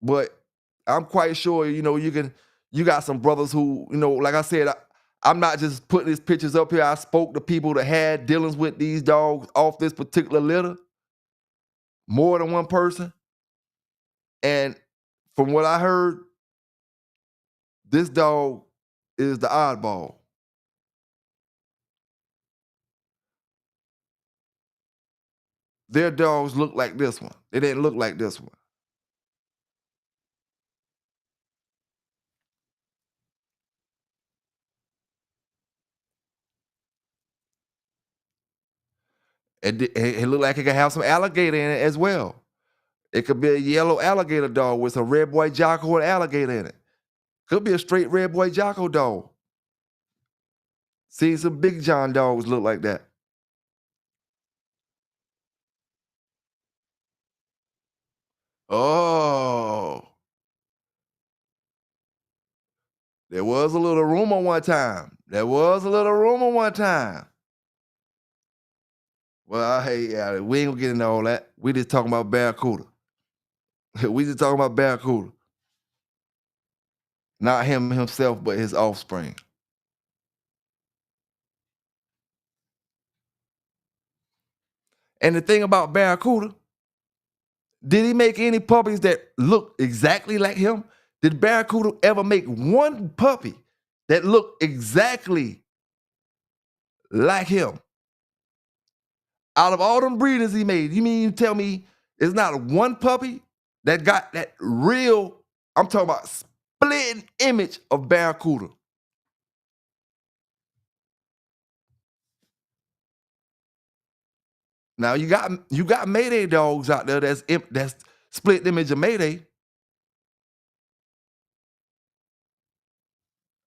B: But I'm quite sure, you got some brothers who, like I said, I'm not just putting these pictures up here. I spoke to people that had dealings with these dogs off this particular litter, more than one person. And from what I heard, this dog is the oddball. Their dogs look like this one. They didn't look like this one. It look like it could have some alligator in it as well. It could be a yellow alligator dog with some red boy Jocko and alligator in it. Could be a straight red boy Jocko dog. See, some Big John dogs look like that. Oh. There was a little rumor one time. Well, hey, yeah, we ain't gonna get into all that. We just talking about Barracuda. Not him himself, but his offspring. And the thing about Barracuda, did he make any puppies that look exactly like him? Did Barracuda ever make one puppy that looked exactly like him? Out of all them breeders he made, you mean you tell me there's not one puppy that got that real, I'm talking about split image of Barracuda? Now you got Mayday dogs out there that's split image of Mayday.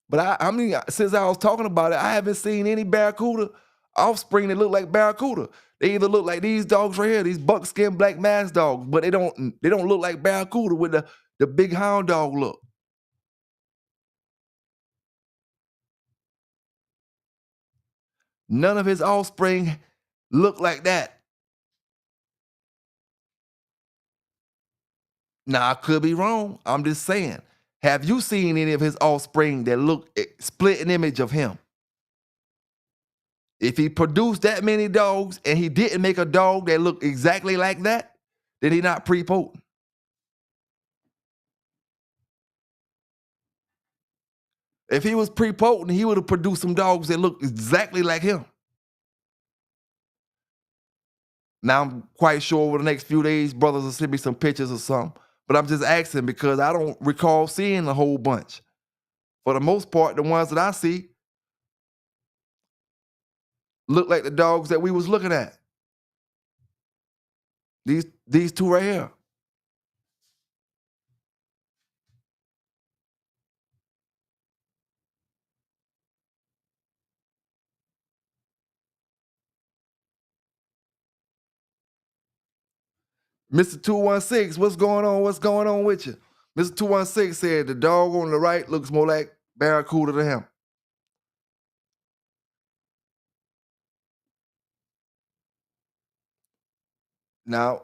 B: But I mean, since I was talking about it, I haven't seen any Barracuda offspring that look like Barracuda. They either look like these dogs right here, these buckskin black mass dogs, but they don't look like Barracuda with the big hound dog look. None of his offspring look like that. Now I could be wrong. I'm just saying. Have you seen any of his offspring that look split an image of him? If he produced that many dogs and he didn't make a dog that looked exactly like that, then he not pre-potent. If he was pre-potent, he would have produced some dogs that look exactly like him. Now I'm quite sure over the next few days, brothers will send me some pictures or something. But I'm just asking because I don't recall seeing a whole bunch. For the most part, the ones that I see look like the dogs that we was looking at. These two right here. Mr. 216, what's going on? What's going on with you? Mr. 216 said the dog on the right looks more like Barracuda to him. Now,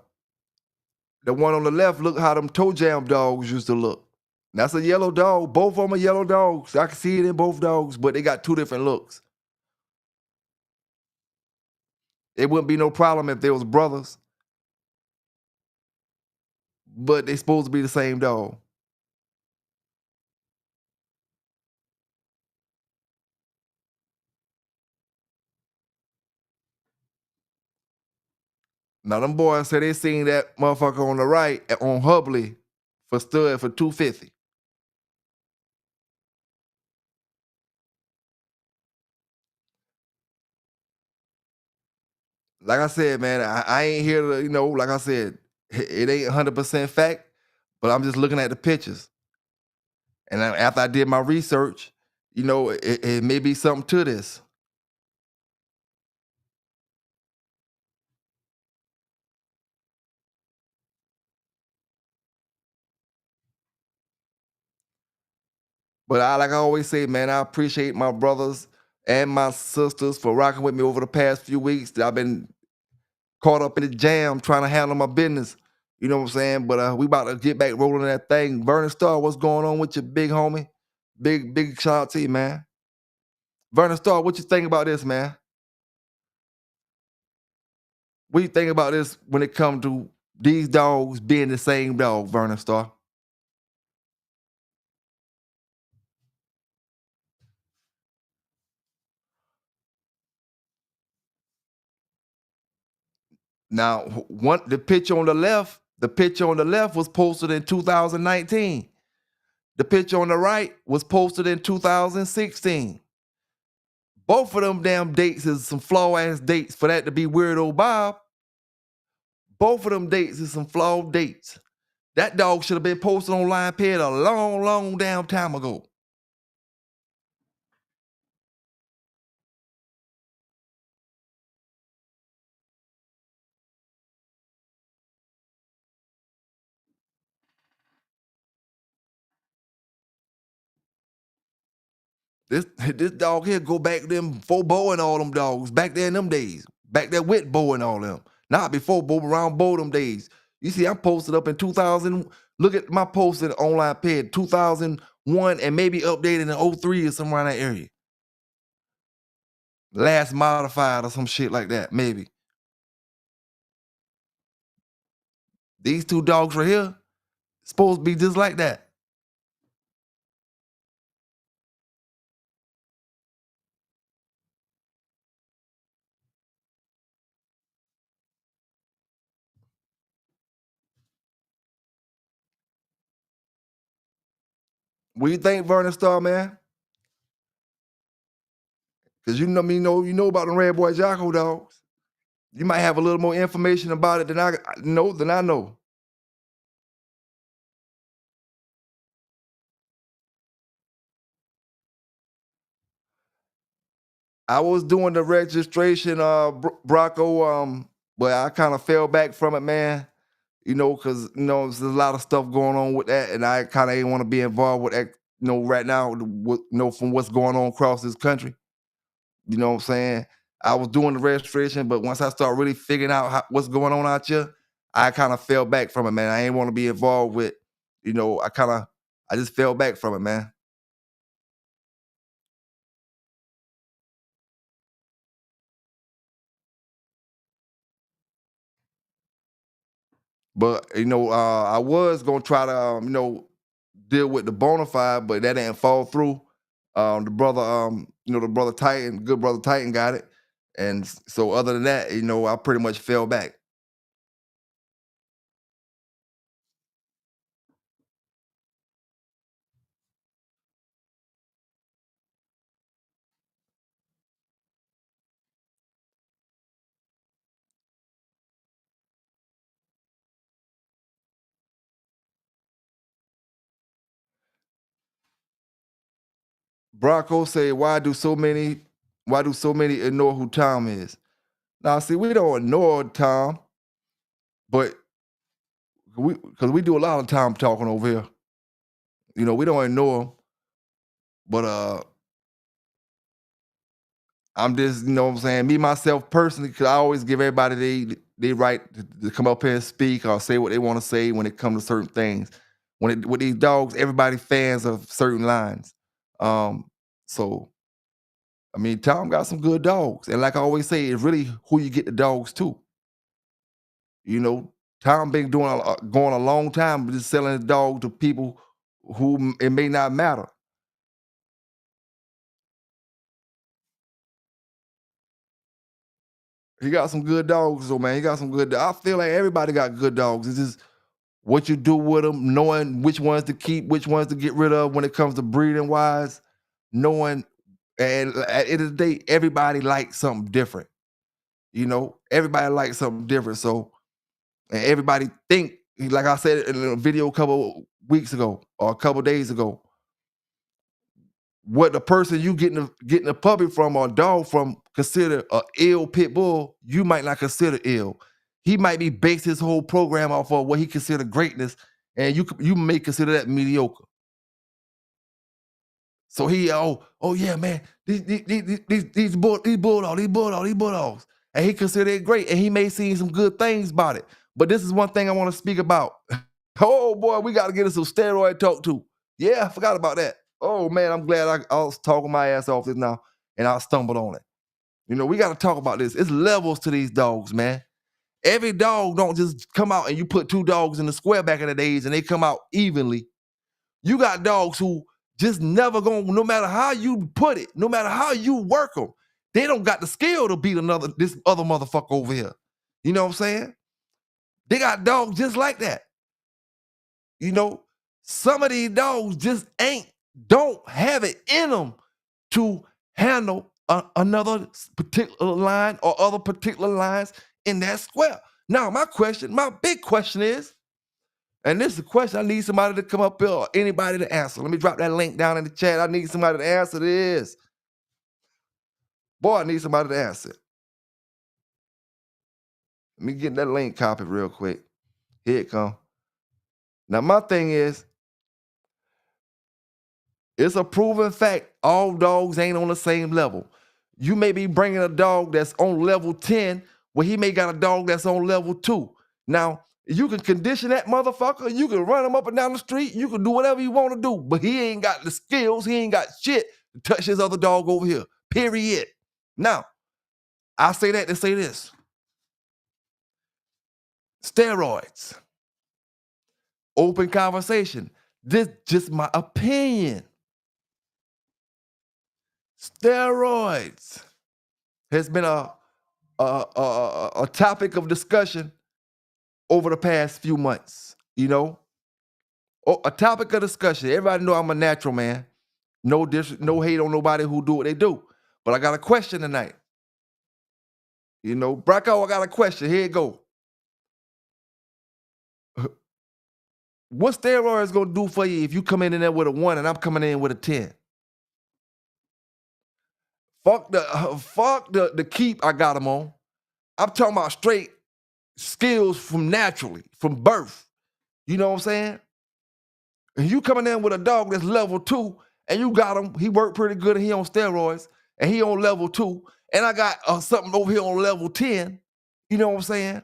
B: the one on the left, look how them toe jam dogs used to look. That's a yellow dog. Both of them are yellow dogs. I can see it in both dogs, but they got two different looks. It wouldn't be no problem if they was brothers, but they supposed to be the same dog. Now them boys say they seen that motherfucker on the right on Hubley for stud for $250. Like I said, man, I ain't here to, like I said, it ain't 100% fact, but I'm just looking at the pictures. And after I did my research, it may be something to this. But like I always say, man, I appreciate my brothers and my sisters for rocking with me over the past few weeks. That I've been caught up in the jam trying to handle my business. You know what I'm saying? But we about to get back rolling that thing. Vernon Starr, what's going on with your big homie? Big shout out to you, man. Vernon Starr, what you think about this, man? What do you think about this when it comes to these dogs being the same dog, Vernon Starr? Now, the picture on the left was posted in 2019. The picture on the right was posted in 2016. Both of them damn dates is some flaw-ass dates for that to be Weirdo Bob. Both of them dates is some flawed dates. That dog should have been posted on Line Ped a long, long damn time ago. This dog here go back to them before Bo and all them dogs. Back there in them days. Back there with Bo and all them. Not before Bo, around Bo them days. You see, I'm posted up in 2000. Look at my posted online ped 2001 and maybe updated in 03 or somewhere in that area. Last modified or some shit like that, maybe. These two dogs right here supposed to be just like that. What do you think, Vernon Starr, man? Because you know about the Red Boy Jocko dogs. You might have a little more information about it than I know. I was doing the registration, Brocco, but I kind of fell back from it, man. Because there's a lot of stuff going on with that, and I kind of ain't want to be involved with that. Right now, from what's going on across this country. You know what I'm saying? I was doing the registration, but once I start really figuring out what's going on out here, I kind of fell back from it, man. I ain't want to be involved with, I just fell back from it, man. But I was gonna try to deal with the bona fide, but that didn't fall through. The brother Titan, good brother Titan got it, and so other than that, I pretty much fell back. Brocco say, why do so many ignore who Tom is? Now, see, we don't ignore Tom, but because we do a lot of Tom talking over here. We don't ignore him, but I'm just, what I'm saying, me, myself, personally, because I always give everybody they right to come up here and speak or say what they want to say when it comes to certain things. With these dogs, everybody fans of certain lines. So, I mean, Tom got some good dogs. And like I always say, it's really who you get the dogs to. Tom been going a long time, just selling his dog to people who it may not matter. He got some good dogs, though, man. He got some good. I feel like everybody got good dogs. It's just what you do with them, knowing which ones to keep, which ones to get rid of when it comes to breeding wise, knowing. And at the end of the day, everybody likes something different. Everybody likes something different. So, and everybody think, like I said in a video a couple weeks ago or a couple days ago, what the person you getting a puppy from or a dog from consider a ill pit bull, you might not consider ill. He might be based his whole program off of what he considered greatness, and you may consider that mediocre. So oh yeah, man, these bulldogs, and he considered it great, and he may see some good things about it. But this is one thing I want to speak about. Oh boy, we got to get us some steroid talk too. Yeah, I forgot about that. Oh man, I'm glad I was talking my ass off this now, and I stumbled on it. We got to talk about this. It's levels to these dogs, man. Every dog don't just come out and you put two dogs in the square back in the days and they come out evenly. You got dogs who just never going, no matter how you put it, no matter how you work them, they don't got the skill to beat this other motherfucker over here. You know what I'm saying? They got dogs just like that. Some of these dogs just don't have it in them to handle another particular line or other particular lines in that square. Now, my big question is, and this is a question I need somebody to come up here or anybody to answer. Let me drop that link down in the chat. I need somebody to answer this. Boy, I need somebody to answer it. Let me get that link copied real quick. Here it come. Now, my thing is, it's a proven fact all dogs ain't on the same level. You may be bringing a dog that's on level 10, where he may got a dog that's on level 2. Now, you can condition that motherfucker. You can run him up and down the street. You can do whatever you want to do, but he ain't got the skills. He ain't got shit to touch his other dog over here, period. Now, I say that to say this. Steroids. Open conversation. This just my opinion. Steroids has been a topic of discussion over the past few months, you know? A topic of discussion. Everybody know I'm a natural man. No hate on nobody who do what they do. But I got a question tonight. You know, Bracco, I got a question. Here it go. What steroids gonna do for you if you come in there with a 1 and I'm coming in with a 10? Fuck the keep I got them on. I'm talking about straight skills from naturally, from birth. You know what I'm saying? And you coming in with a dog that's level 2, and you got him, he worked pretty good and he on steroids, and he on level 2, and I got something over here on level 10. You know what I'm saying?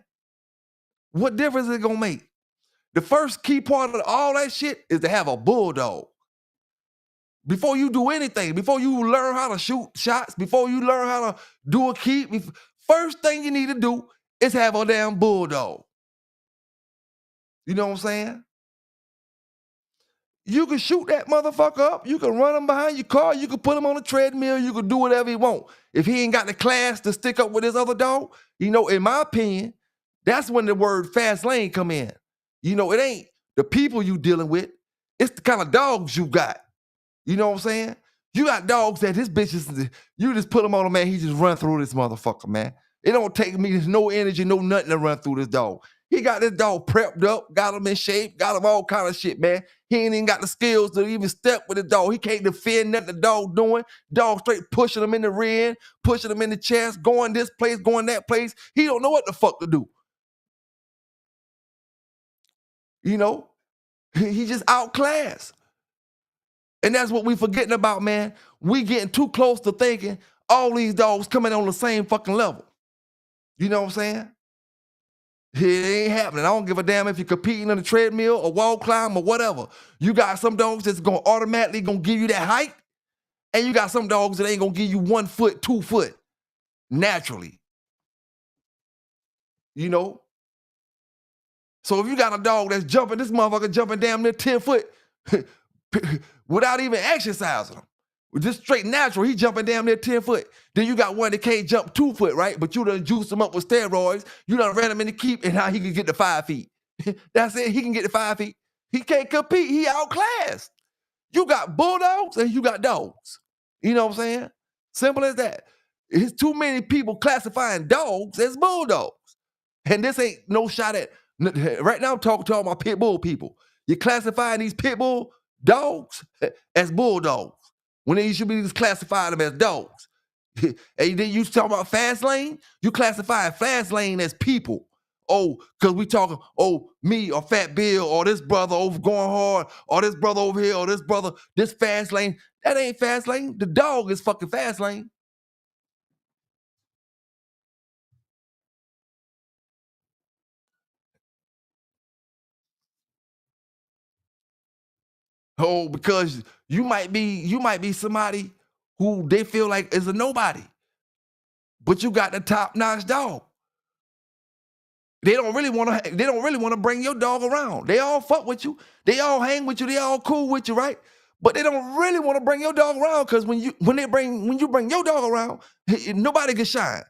B: What difference is it gonna make? The first key part of all that shit is to have a bulldog. Before you do anything, before you learn how to shoot shots, before you learn how to do a keep, first thing you need to do is have a damn bulldog. You know what I'm saying? You can shoot that motherfucker up. You can run him behind your car. You can put him on a treadmill. You can do whatever you want. If he ain't got the class to stick up with his other dog, you know, in my opinion, that's when the word fast lane come in. You know, it ain't the people you dealing with. It's the kind of dogs you got. You know what I'm saying? You got dogs that his bitches, you just put him on a man, he just run through this motherfucker, man. It don't take me, there's no energy, no nothing to run through this dog. He got this dog prepped up, got him in shape, got him all kind of shit, man. He ain't even got the skills to even step with the dog. He can't defend nothing the dog doing. Dog straight pushing him in the rear end, pushing him in the chest, going this place, going that place. He don't know what the fuck to do. You know? He just outclassed. And that's what we forgetting about, man. We getting too close to thinking all these dogs coming on the same fucking level. You know what I'm saying? It ain't happening. I don't give a damn if you're competing on the treadmill or wall climb or whatever. You got some dogs that's gonna automatically gonna give you that height, and you got some dogs that ain't gonna give you 1 foot, 2 foot naturally. You know? So if you got a dog that's jumping, this motherfucker jumping damn near 10 foot without even exercising him. Just straight natural, he jumping damn near 10 foot. Then you got one that can't jump 2 foot, right? But you done juiced him up with steroids. You done ran him in the keep, and how he can get to 5 feet. That's it, he can get to 5 feet. He can't compete, he outclassed. You got bulldogs and you got dogs. You know what I'm saying? Simple as that. It's too many people classifying dogs as bulldogs. And this ain't no shot at, right now I'm talking to all my pit bull people. You're classifying these pit bull dogs as bulldogs when they should be just classifying them as dogs. And then you talking about fast lane, you classify fast lane as people. Oh, because we talking, oh, me or Fat Bill or this brother over going hard or this brother over here or this brother, this fast lane. That ain't fast lane. The dog is fucking fast lane. Oh, because you might be somebody who they feel like is a nobody, but you got the top-notch dog. They don't really want to bring your dog around. They all fuck with you. They all hang with you. They all cool with you, right? But they don't really want to bring your dog around because when you bring your dog around, nobody can shine.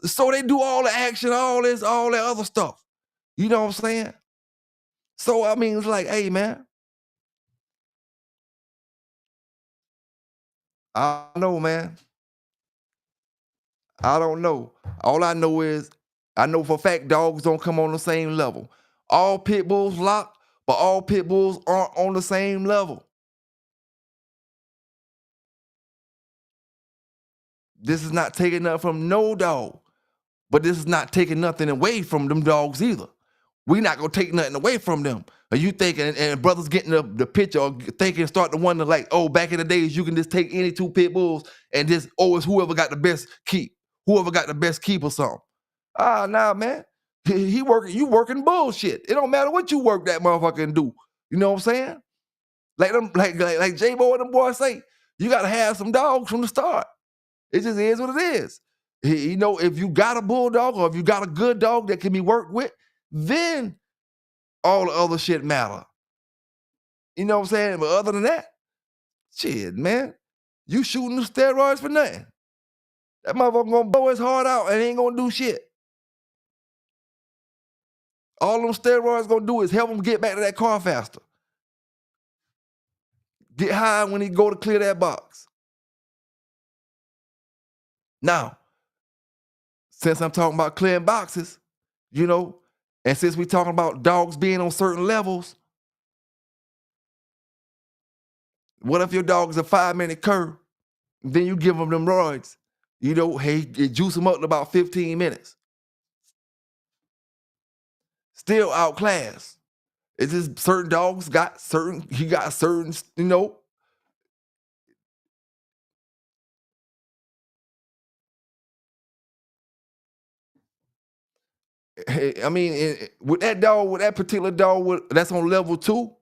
B: So they do all the action, all that other stuff. You know what I'm saying? So I mean, it's like, hey, man. I know, man. I don't know. All I know is, I know for a fact dogs don't come on the same level. All pit bulls lock, but all pit bulls aren't on the same level. This is not taking nothing from no dog, but this is not taking nothing away from them dogs either. We not gonna take nothing away from them. Are you thinking, and brothers getting the picture, or thinking, start to wonder like, oh, back in the days, you can just take any two pit bulls and just, oh, it's whoever got the best keep, whoever got the best keep or something. Nah, man. He working, you working bullshit. It don't matter what you work that motherfucker and do. You know what I'm saying? Like them, like J-Bo and them boys say, you gotta have some dogs from the start. It just is what it is. You know, if you got a bulldog or if you got a good dog that can be worked with, then all the other shit matter. You know what I'm saying? But other than that, shit, man, you shooting the steroids for nothing. That motherfucker gonna blow his heart out and ain't gonna do shit. All them steroids gonna do is help him get back to that car faster. Get high when he go to clear that box. Now, since I'm talking about clearing boxes, you know, and since we talking about dogs being on certain levels, what if your dog is a 5-minute cur? Then you give them roids. You know, hey, you juice them up in about 15 minutes. Still outclassed. It's just certain dogs got certain, you know. I mean, with that dog, with that particular dog that's on level 2,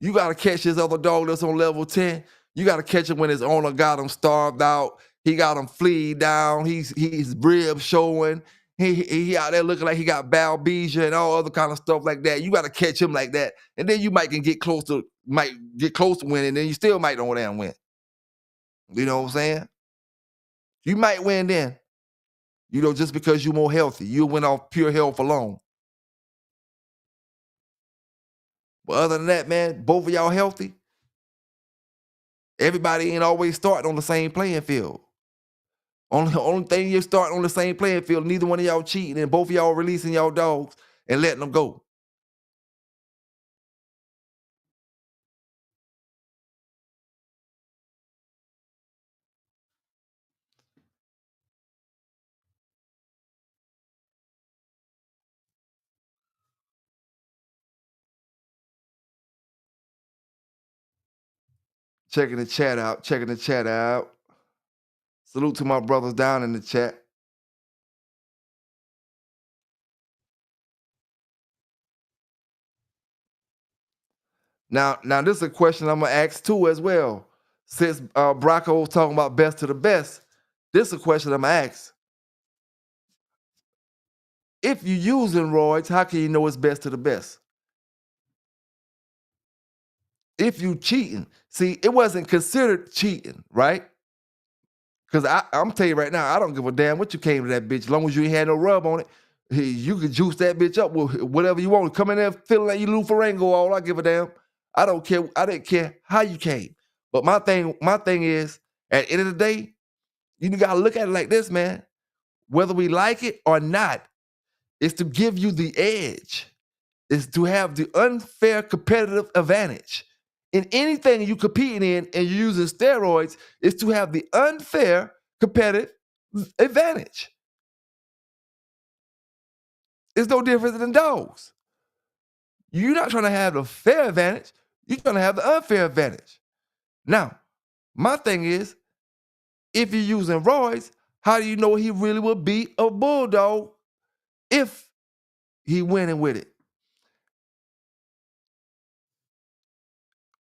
B: you got to catch his other dog that's on level 10. You got to catch him when his owner got him starved out. He got him fleed down. He's ribs showing. He out there looking like he got balbesia and all other kind of stuff like that. You got to catch him like that, and then you might get close to winning, and then you still might don't damn win. You know what I'm saying? You might win then. You know, just because you're more healthy, you went off pure health alone. But other than that, man, both of y'all healthy. Everybody ain't always starting on the same playing field. Only thing you're starting on the same playing field, neither one of y'all cheating, and both of y'all releasing y'all dogs and letting them go. Checking the chat out. Salute to my brothers down in the chat. Now this is a question I'm gonna ask too as well. Since Brocco was talking about best to the best, this is a question I'm gonna ask. If you're using roids, how can you know it's best to the best? If you cheating, see, it wasn't considered cheating, right? Because I'm telling you right now, I don't give a damn what you came to that bitch. As long as you ain't had no rub on it, you can juice that bitch up with whatever you want. Come in there feeling like you Lou Ferrigno, all I give a damn. I don't care. I didn't care how you came. But my thing is, at the end of the day, you gotta look at it like this, man. Whether we like it or not, it's to give you the edge. It's to have the unfair competitive advantage. In anything you competing in and you're using steroids, is to have the unfair competitive advantage. It's no different than dogs. You're not trying to have the fair advantage. You're trying to have the unfair advantage. Now, my thing is, if you're using roids, how do you know he really will beat a bulldog if he winning with it?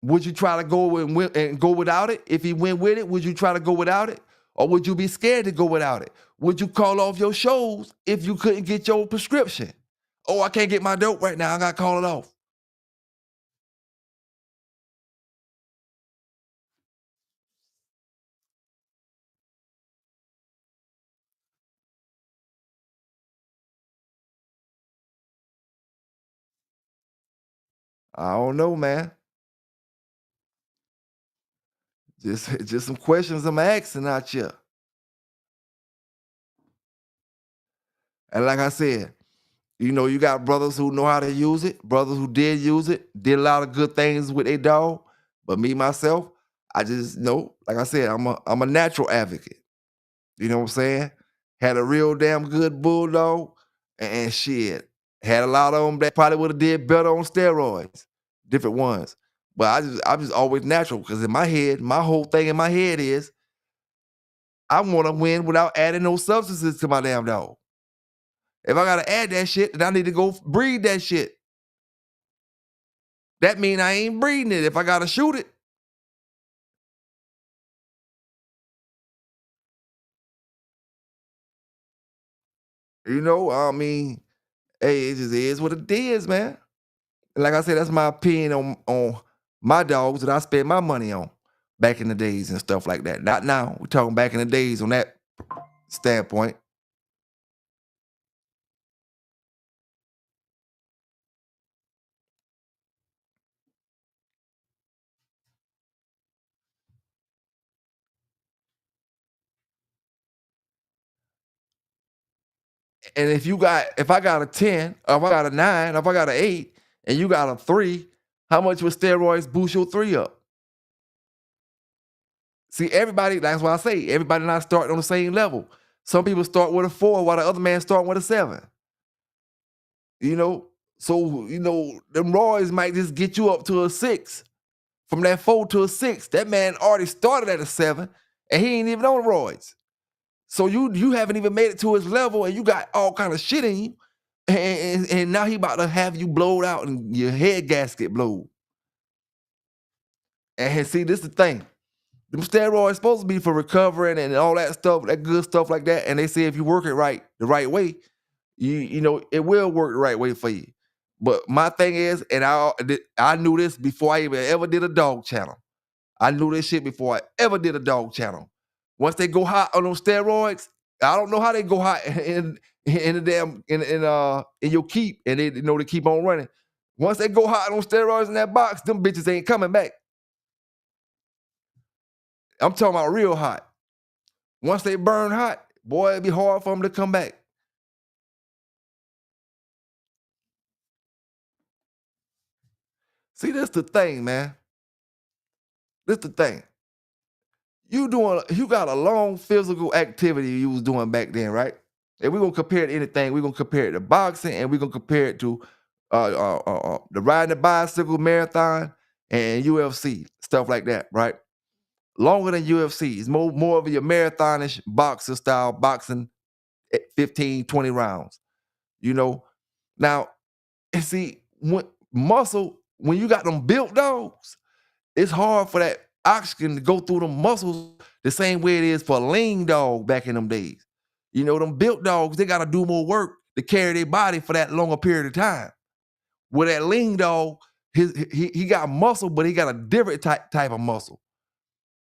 B: Would you try to go and go without it? If he went with it, would you try to go without it? Or would you be scared to go without it? Would you call off your shows if you couldn't get your prescription? Oh, I can't get my dope right now. I got to call it off. I don't know, man. Just some questions I'm asking out here. And like I said, you know, you got brothers who know how to use it, brothers who did use it, did a lot of good things with their dog. But me, myself, I just know, like I said, I'm a natural advocate. You know what I'm saying? Had a real damn good bulldog, and shit, had a lot of them that probably would have did better on steroids, different ones. But I'm just always natural because in my head, my whole thing in my head is I want to win without adding no substances to my damn dog. If I gotta add that shit, then I need to go breed that shit. That mean I ain't breeding it if I gotta shoot it. You know, I mean, hey, it just is what it is, man. And like I said, that's my opinion on my dogs that I spend my money on back in the days and stuff like that. Not now. We're talking back in the days on that standpoint. And if I got a 10, or if I got a 9, or if I got an 8, and you got a 3, how much would steroids boost your 3 up? See, everybody, that's why I say everybody not starting on the same level. Some people start with a 4 while the other man starting with a 7. You know, so them roids might just get you up to a 6. From that 4 to a 6. That man already started at a 7 and he ain't even on roids. So you haven't even made it to his level and you got all kind of shit in you. And now he about to have you blowed out and your head gasket blowed. And see, this is the thing. Them steroids supposed to be for recovering and all that stuff, that good stuff like that. And they say if you work it right, the right way, you know, it will work the right way for you. But my thing is, and I knew this before I even ever did a dog channel. I knew this shit before I ever did a dog channel. Once they go hot on those steroids, I don't know how they go hot in the damn in your keep, and they they keep on running. Once they go hot on steroids in that box, them bitches ain't coming back. I'm talking about real hot. Once they burn hot, boy, it'd be hard for them to come back. See, this the thing, man. This the thing. You got a long physical activity you was doing back then, right? And we're gonna compare it to anything. We're gonna compare it to boxing, and we're gonna compare it to the riding the bicycle marathon and UFC stuff like that, right? Longer than UFC. It's more of your marathonish boxer style boxing, 15, 20 rounds. You know, now and see when you got them built dogs, it's hard for that oxygen to go through them muscles the same way it is for a lean dog back in them days. You know, them built dogs, they got to do more work to carry their body for that longer period of time. With that lean dog, he got muscle, but he got a different type of muscle.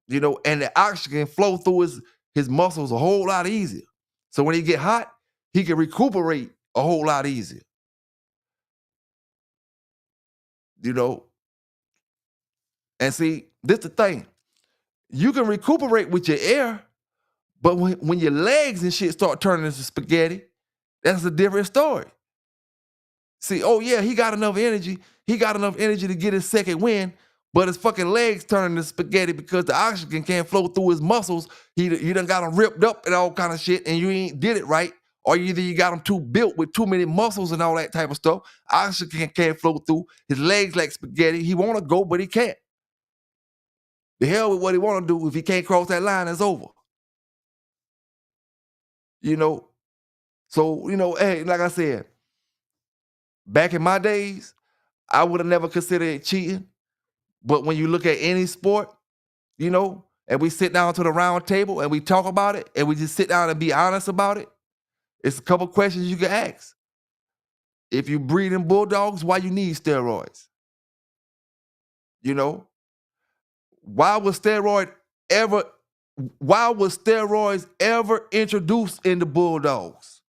B: You know, and the oxygen flow through his muscles a whole lot easier. So when he get hot, he can recuperate a whole lot easier. You know, and see, this the thing. You can recuperate with your air, but when your legs and shit start turning into spaghetti, that's a different story. See, oh yeah, he got enough energy. He got enough energy to get his second win, but his fucking legs turning to spaghetti because the oxygen can't flow through his muscles. You done got him ripped up and all kind of shit, and you ain't did it right. Or either you got him too built with too many muscles and all that type of stuff. Oxygen can't flow through. His legs like spaghetti. He want to go, but he can't. The hell with what he want to do. If he can't cross that line, it's over. You know? So, hey, like I said, back in my days, I would have never considered it cheating. But when you look at any sport, and we sit down to the round table and we talk about it and we just sit down and be honest about it, it's a couple questions you can ask. If you breeding bulldogs, why you need steroids? Why was steroids ever introduced into bulldogs?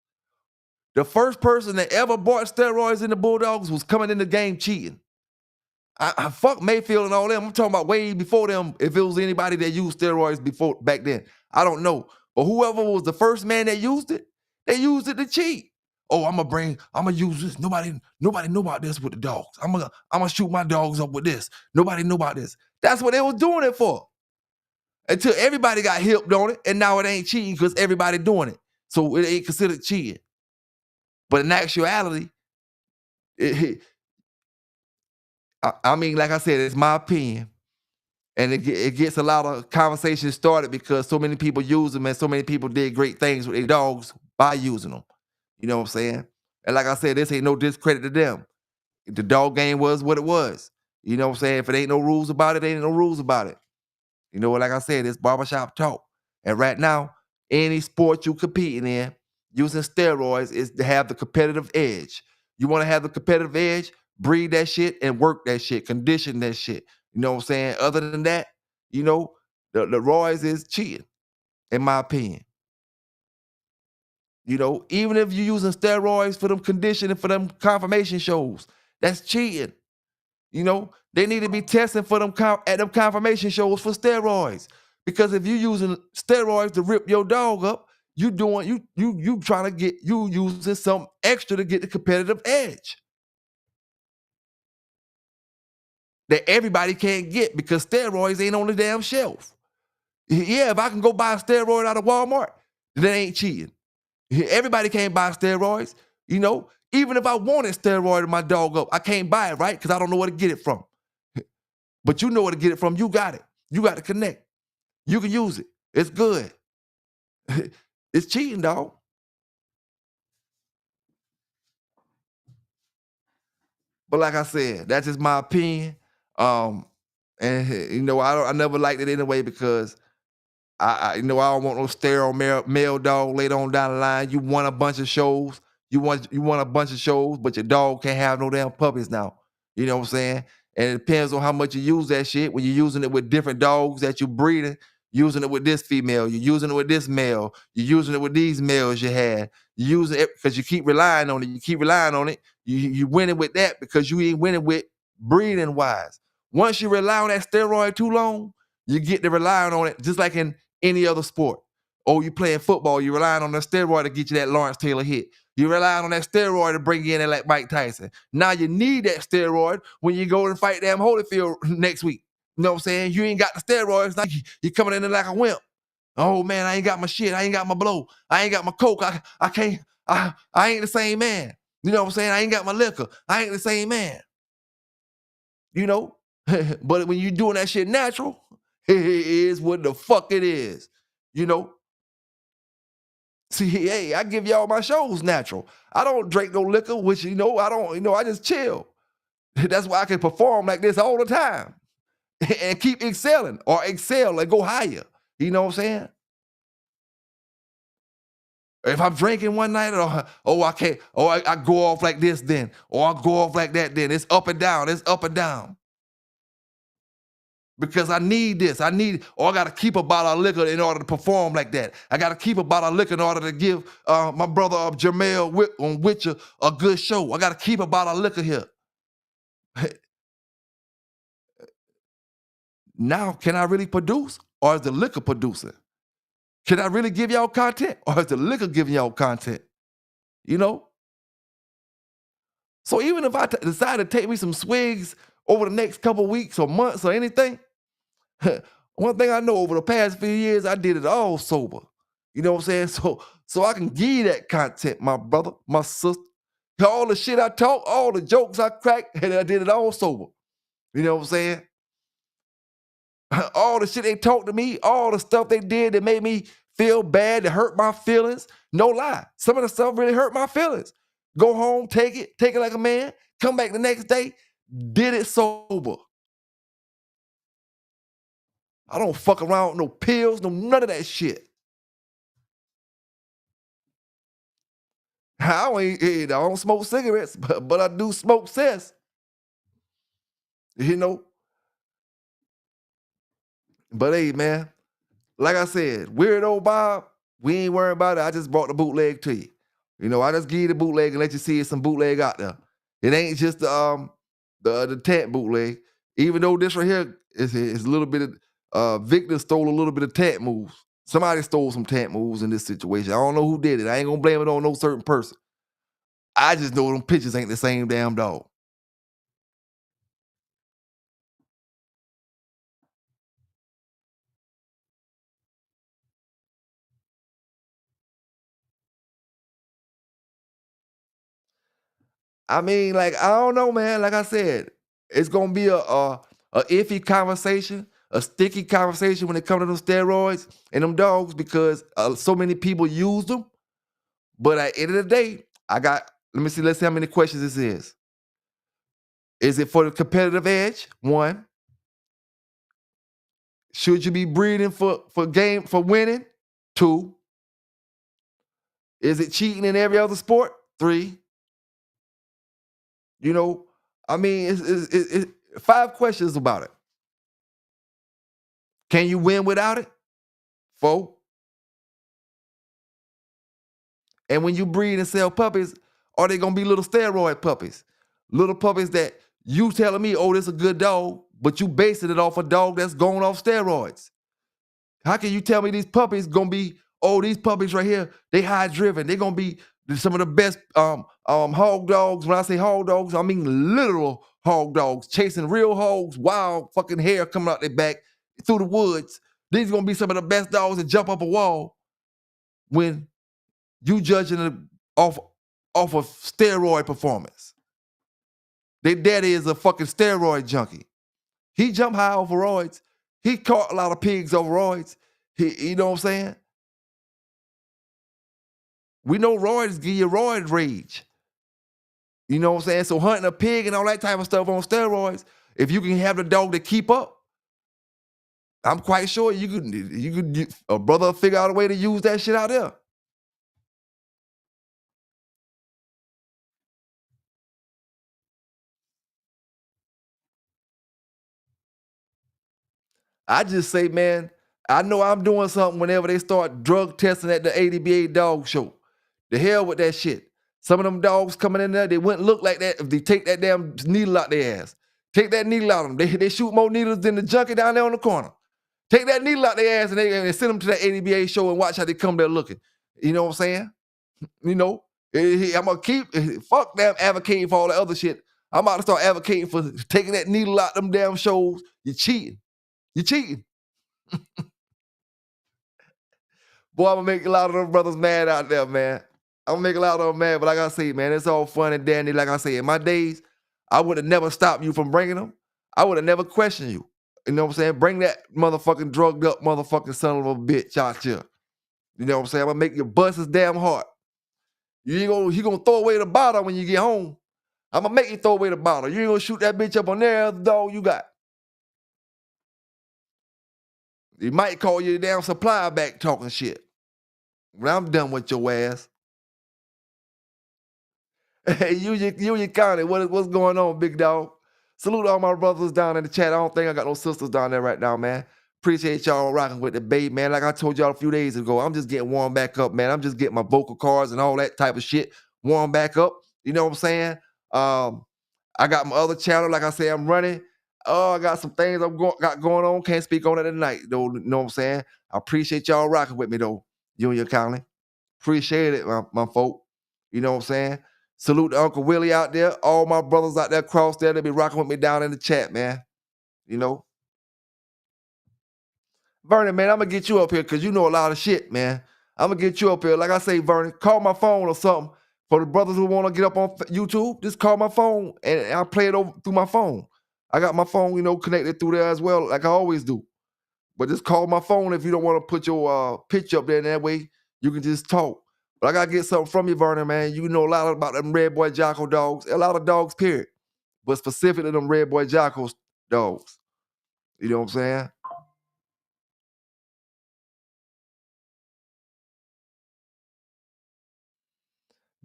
B: The first person that ever bought steroids in the bulldogs was coming in the game cheating. I fuck Mayfield and all them. I'm talking about way before them. If it was anybody that used steroids back then, I don't know. But whoever was the first man that used it, they used it to cheat. Oh, I'm gonna use this. Nobody know about this with the dogs. I'm gonna shoot my dogs up with this. Nobody know about this. That's what they was doing it for. Until everybody got hipped on it, and now it ain't cheating because everybody doing it. So it ain't considered cheating. But in actuality, I mean, like I said, it's my opinion. And it gets a lot of conversations started because so many people use them and so many people did great things with their dogs by using them. You know what I'm saying? And like I said, this ain't no discredit to them. The dog game was what it was. You know what I'm saying? If it ain't no rules about it, ain't no rules about it. You know what? Like I said, it's barbershop talk. And right now, any sport you competing in, using steroids is to have the competitive edge. You want to have the competitive edge? Breed that shit and work that shit, condition that shit. You know what I'm saying? Other than that, you know, the roids is cheating, in my opinion. You know, even if you're using steroids for them conditioning, for them confirmation shows, that's cheating. You know, they need to be testing for them at them confirmation shows for steroids. Because if you using steroids to rip your dog up, you trying to get you using some extra to get the competitive edge that everybody can't get because steroids ain't on the damn shelf. Yeah, if I can go buy a steroid out of Walmart, then that ain't cheating. Everybody can't buy steroids. You know, even if I wanted steroid in my dog up, I can't buy it, right? Because I don't know where to get it from. But you know where to get it from. You got it. You got to connect. You can use it. It's good. It's cheating, dog. But like I said, that's just my opinion. And you know, I never liked it anyway because I don't want no sterile male dog later on down the line. You want a bunch of shows. You want a bunch of shows, but your dog can't have no damn puppies now. You know what I'm saying? And it depends on how much you use that shit. When you're using it with different dogs that you're breeding, using it with this female, you're using it with this male, you're using it with these males you had. You using it because you keep relying on it. You keep relying on it. You winning with that because you ain't winning with breeding wise. Once you rely on that steroid too long, you get to relying on it just like in any other sport. Oh, you playing football, you relying on that steroid to get you that Lawrence Taylor hit. You relying on that steroid to bring you in there like Mike Tyson. Now you need that steroid when you go and fight damn Holyfield next week. You know what I'm saying? You ain't got the steroids. Now you coming in there like a wimp. Oh man, I ain't got my shit. I ain't got my blow. I ain't got my coke. I can't. I ain't the same man. You know what I'm saying? I ain't got my liquor. I ain't the same man. You know? But when you doing that shit natural, it is what the fuck it is. You know? See, hey, I give y'all my shows natural. I don't drink no liquor, which, I just chill. That's why I can perform like this all the time and keep excelling or excel and go higher. You know what I'm saying? If I'm drinking one night, I can't, I go off like this then, or I go off like that then. It's up and down. It's up and down. Because I need this. I got to keep a bottle of liquor in order to perform like that. I got to keep a bottle of liquor in order to give my brother Jamel on Witcher a good show. I got to keep a bottle of liquor here. Now, can I really produce, or is the liquor producing? Can I really give y'all content, or is the liquor giving y'all content? You know? So even if I decide to take me some swigs over the next couple weeks or months or anything, one thing I know over the past few years, I did it all sober. You know what I'm saying? So I can give you that content, my brother, my sister. All the shit I talk, all the jokes I crack, and I did it all sober. You know what I'm saying? All the shit they talked to me, all the stuff they did that made me feel bad, that hurt my feelings. No lie. Some of the stuff really hurt my feelings. Go home, take it like a man, come back the next day, did it sober. I don't fuck around with no pills, none of that shit. I don't smoke cigarettes, but I do smoke cess. You know? But hey, man, like I said, Weirdo Bob, we ain't worrying about it. I just brought the bootleg to you. You know, I just give you the bootleg and let you see some bootleg out there. It ain't just the tent bootleg. Even though this right here is a little bit of Victor stole a little bit of tent moves. Somebody stole some tent moves in this situation. I don't know who did it. I ain't gonna blame it on no certain person. I just know them pictures ain't the same damn dog. I mean, like, I don't know, man. Like I said, it's gonna be a iffy conversation, a sticky conversation when it comes to them steroids and them dogs because so many people use them. But at the end of the day, let's see how many questions this is. Is it for the competitive edge? One. Should you be breeding for winning? Two. Is it cheating in every other sport? Three. You know, I mean, it's 5 questions about it. Can you win without it? 4. And when you breed and sell puppies, are they gonna be little steroid puppies? Little puppies that you telling me, oh, this is a good dog, but you basing it off a dog that's going off steroids. How can you tell me these puppies gonna be, oh, these puppies right here, they high driven, they gonna be some of the best hog dogs. When I say hog dogs, I mean literal hog dogs, chasing real hogs, wild fucking hair coming out their back through the woods. These gonna be some of the best dogs that jump up a wall when you judging it off of steroid performance. Their daddy is a fucking steroid junkie. He jumped high off roids. He caught a lot of pigs over roids. You know what I'm saying? We know roids give you roid rage. You know what I'm saying? So hunting a pig and all that type of stuff on steroids, if you can have the dog to keep up, I'm quite sure you could a brother figure out a way to use that shit out there. I just say, man, I know I'm doing something whenever they start drug testing at the ADBA dog show. The hell with that shit. Some of them dogs coming in there, they wouldn't look like that if they take that damn needle out their ass. Take that needle out of them. They shoot more needles than the junkie down there on the corner. Take that needle out their ass and they send them to that ADBA show and watch how they come there looking. You know what I'm saying? You know, I'm going to fuck them advocating for all the other shit. I'm about to start advocating for taking that needle out them damn shows. You're cheating. You're cheating. Boy, I'm going to make a lot of them brothers mad out there, man. I'm going to make a lot of them mad, but like I say, man, it's all fun and dandy. Like I say, in my days, I would have never stopped you from bringing them. I would have never questioned you. You know what I'm saying? Bring that motherfucking drugged up motherfucking son of a bitch out here. You know what I'm saying? I'm going to make you bust his damn heart. He gonna throw away the bottle when you get home. I'm going to make you throw away the bottle. You ain't going to shoot that bitch up on there, other dog you got. He might call you the damn supplier back talking shit. When I'm done with your ass. Hey, you County, what's going on, big dog? Salute all my brothers down in the chat. I don't think I got no sisters down there right now, man. Appreciate y'all rocking with the babe, man. Like I told y'all a few days ago, I'm just getting warmed back up, man. I'm just getting my vocal cords and all that type of shit warmed back up. You know what I'm saying? I got my other channel, like I say, I'm running. Oh, I got some things got going on. Can't speak on it tonight, though. You know what I'm saying? I appreciate y'all rocking with me, though. You and your County. Appreciate it, my folk. You know what I'm saying? Salute to Uncle Willie out there. All my brothers out there across there, they be rocking with me down in the chat, man. You know? Vernon, man, I'm going to get you up here because you know a lot of shit, man. I'm going to get you up here. Like I say, Vernon, call my phone or something. For the brothers who want to get up on YouTube, just call my phone and I'll play it over through my phone. I got my phone, you know, connected through there as well, like I always do. But just call my phone if you don't want to put your picture up there. And that way you can just talk. But I got to get something from you, Vernon, man. You know a lot about them Red Boy Jocko dogs. A lot of dogs, period. But specifically them Red Boy Jocko dogs. You know what I'm saying?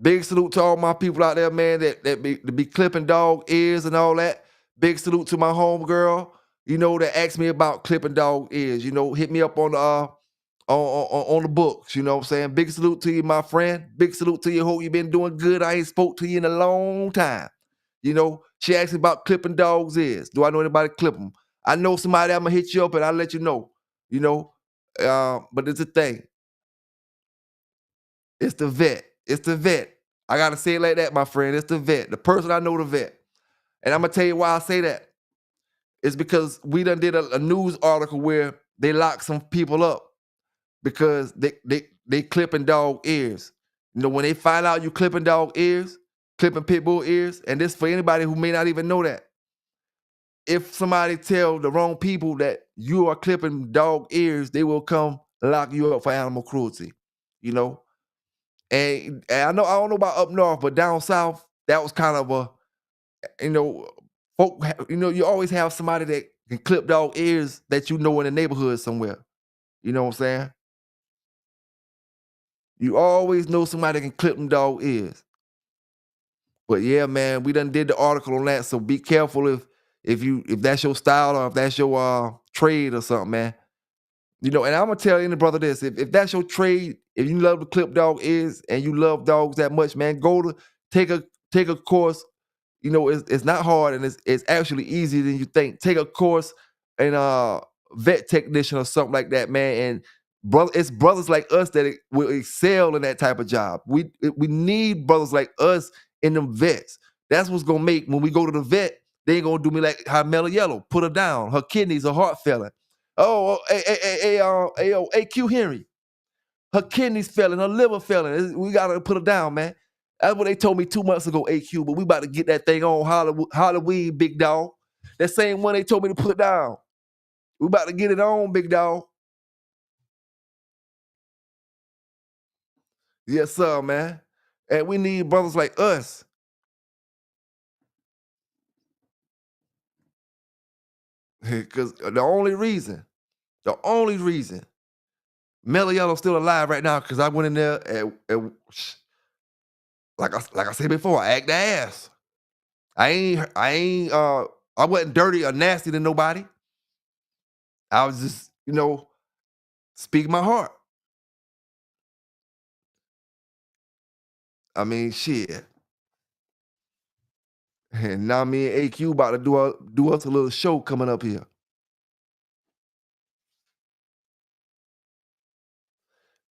B: Big salute to all my people out there, man, that be clipping dog ears and all that. Big salute to my homegirl, you know, that asked me about clipping dog ears. You know, hit me up on the books, you know what I'm saying? Big salute to you, my friend. Big salute to you. Hope you been doing good. I ain't spoke to you in a long time. You know, she asked me about clipping dogs' ears. Do I know anybody clip them? I know somebody. I'm going to hit you up and I'll let you know, you know. But it's a thing. It's the vet. It's the vet. I gotta say it like that, my friend. It's the vet. The person I know, the vet. And I'm gonna tell you why I say that. It's because we done did a news article where they locked some people up because they clipping dog ears. You know, when they find out you clipping dog ears, clipping pit bull ears, and this for anybody who may not even know that. If somebody tell the wrong people that you are clipping dog ears, they will come lock you up for animal cruelty. You know, and I don't know about up north, but down south, that was kind of a, you know, folk. You know, you always have somebody that can clip dog ears that you know in the neighborhood somewhere. You know what I'm saying? You always know somebody that can clip them dog ears. But yeah, man, we done did the article on that. So be careful if that's your style or if that's your trade or something, man. You know, and I'm gonna tell any brother this: if that's your trade, if you love to clip dog ears and you love dogs that much, man, go to take a course. You know, it's not hard and it's actually easier than you think. Take a course in vet technician or something like that, man. And it's brothers like us that will excel in that type of job. We need brothers like us in them vets. That's what's gonna make when we go to the vet, they ain't gonna do me like how Mellow Yellow put her down. Her kidneys, her heart failing. Oh, AQ Henry. Her kidneys failing, her liver failing. We gotta put her down, man. That's what they told me 2 months ago, AQ, but we about to get that thing on Halloween, big dog. That same one they told me to put down. We about to get it on, big dog. Yes, sir, man. And we need brothers like us. Because the only reason Mellow Yellow's still alive right now, because I went in there and like I said before, I act the ass. I wasn't dirty or nasty to nobody. I was just, you know, speaking my heart. I mean, shit. And now me and AQ about to do us a little show coming up here.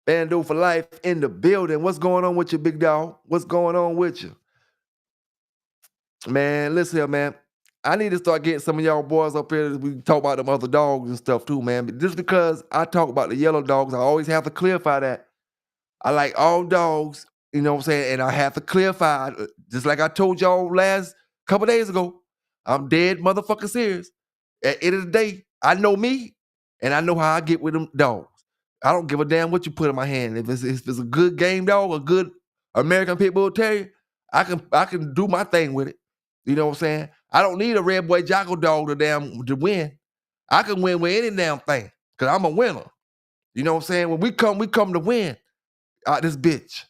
B: Bando for life in the building. What's going on with you, big dog? What's going on with you? Man, listen here, man. I need to start getting some of y'all boys up here. We talk about them other dogs and stuff too, man. But just because I talk about the yellow dogs, I always have to clarify that. I like all dogs, you know what I'm saying? And I have to clarify, just like I told y'all last couple days ago, I'm dead motherfucking serious. At the end of the day, I know me, and I know how I get with them dogs. I don't give a damn what you put in my hand. If it's a good game dog, a good American Pit Bull Terrier, I can do my thing with it. You know what I'm saying? I don't need a red boy Jocko dog to win. I can win with any damn thing, because I'm a winner. You know what I'm saying? When we come to win out this bitch.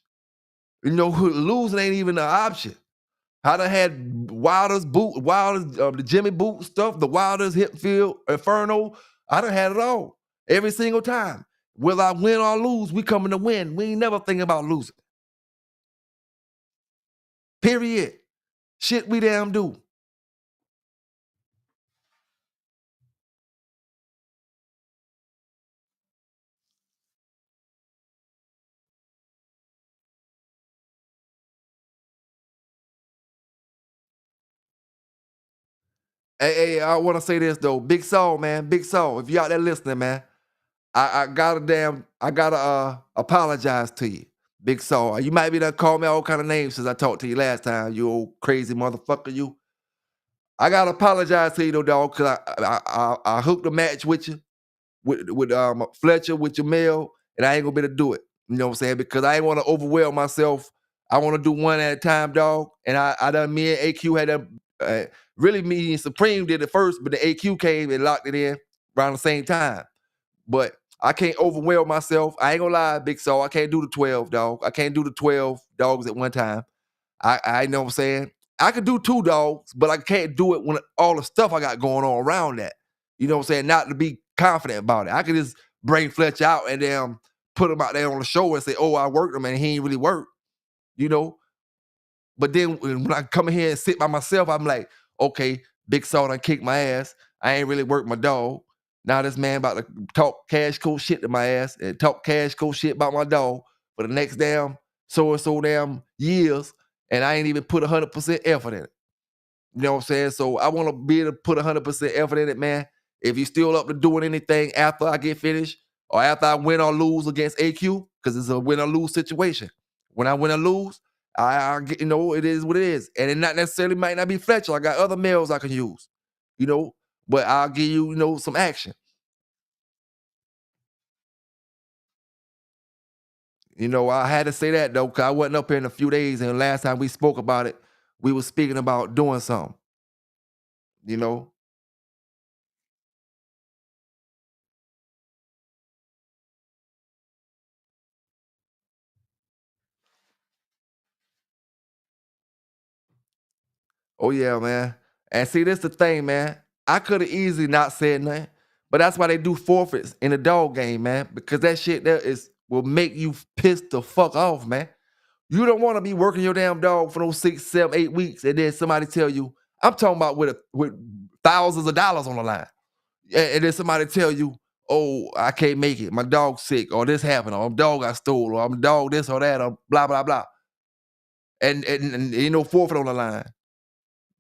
B: You know, losing ain't even an option. I done had Wilder's, the Jimmy Boot stuff, the Wilder's Hipfield, Inferno. I done had it all. Every single time. Whether I win or lose, we coming to win. We ain't never thinking about losing. Period. Shit we damn do. Hey, I want to say this though. Big Saul, man. Big Saul. If you out there listening, man, I gotta apologize to you. Big Saul. You might be done call me all kind of names since I talked to you last time, you old crazy motherfucker, you. I gotta apologize to you though, dog, because I hooked a match with you, with Fletcher, with Jamel, and I ain't gonna be able to do it. You know what I'm saying? Because I ain't want to overwhelm myself. I want to do one at a time, dog. And I done, me and AQ had a really, me and Supreme did it first, but the AQ came and locked it in around the same time. But I can't overwhelm myself. I ain't gonna lie, Big Saul. I can't do the 12, dog. I can't do the 12 dogs at one time. I know what I'm saying. I could do 2 dogs, but I can't do it when all the stuff I got going on around that. You know what I'm saying? Not to be confident about it. I could just bring Fletcher out and then put him out there on the show and say, oh, I worked him and he ain't really worked. You know? But then when I come in here and sit by myself, I'm like, okay, Big Saul done kicked my ass. I ain't really worked my dog. Now this man about to talk cash cool shit to my ass and talk cash cool shit about my dog for the next damn so and so damn years, and I ain't even put 100% effort in it. You know what I'm saying? So I want to be able to put 100% effort in it, man. If you still up to doing anything after I get finished or after I win or lose against AQ, because it's a win or lose situation. When I win or lose, I get, it is what it is. And it not necessarily might not be Fletcher. I got other males I can use, but I'll give you, some action. I had to say that though, because I wasn't up here in a few days, and last time we spoke about it, we were speaking about doing something, you know. Oh yeah, man. And see, this the thing, man. I could have easily not said nothing, but that's why they do forfeits in the dog game, man. Because that shit there will make you pissed the fuck off, man. You don't want to be working your damn dog for those 6, 7, 8 weeks, and then somebody tell you, I'm talking about with thousands of dollars on the line, and then somebody tell you, oh, I can't make it, my dog's sick, or this happened, or my dog got stolen, or I'm dog this or that, or blah blah blah, and ain't no forfeit on the line.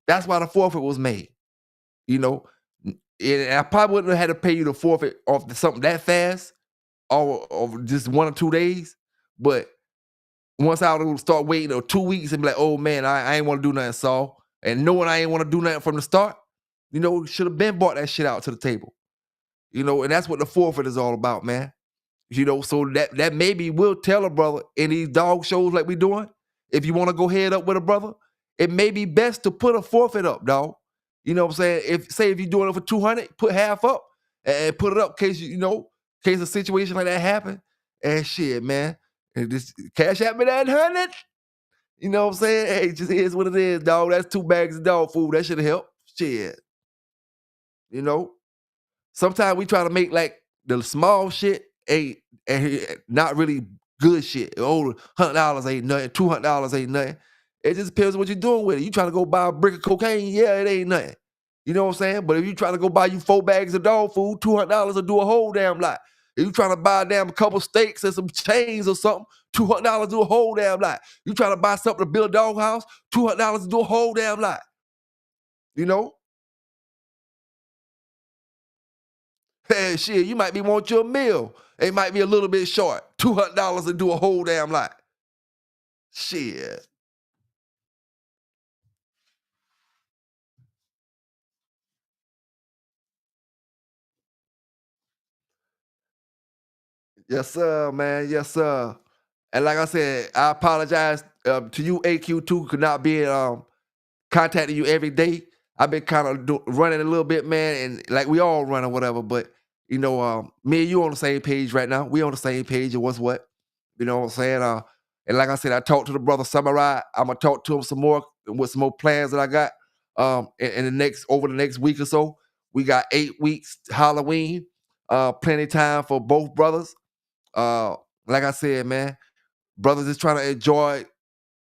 B: That's why the forfeit was made. And I probably wouldn't have had to pay you the forfeit off something that fast, or just 1 or 2 days. But once I would start waiting 2 weeks and be like, oh man, I ain't want to do nothing, Saul. And knowing I ain't want to do nothing from the start, should have been brought that shit out to the table. And that's what the forfeit is all about, man. So that maybe will tell a brother in these dog shows like we doing, if you want to go head up with a brother, it may be best to put a forfeit up, dog. You know what I'm saying? If you're doing it for 200, put half up and put it up in case case a situation like that happen. And shit, man. And just cash out me that 100. You know what I'm saying? Hey, it just is what it is, dog. That's 2 bags of dog food. That should have helped. Shit. Sometimes we try to make like the small shit ain't not really good shit. Oh, $100 ain't nothing. $200 ain't nothing. It just depends on what you're doing with it. You trying to go buy a brick of cocaine? Yeah, it ain't nothing. You know what I'm saying? But if you trying to go buy you 4 bags of dog food, $200 will do a whole damn lot. If you trying to buy a damn couple steaks and some chains or something, $200 do a whole damn lot. You trying to buy something to build a dog house, $200 do a whole damn lot. Hey, shit, you might be want your meal. It might be a little bit short. $200 to do a whole damn lot. Shit. Yes, sir, man. Yes, sir. And like I said, I apologize to you, AQ2, could not be contacting you every day. I've been kind of running a little bit, man, and like we all run or whatever. But me and you on the same page right now. We on the same page of what's what. You know what I'm saying? And like I said, I talked to the brother Samurai. I'm gonna talk to him some more with some more plans that I got. Over the next week or so, we got 8 weeks Halloween. Plenty of time for both brothers. Like I said, man, brothers is trying to enjoy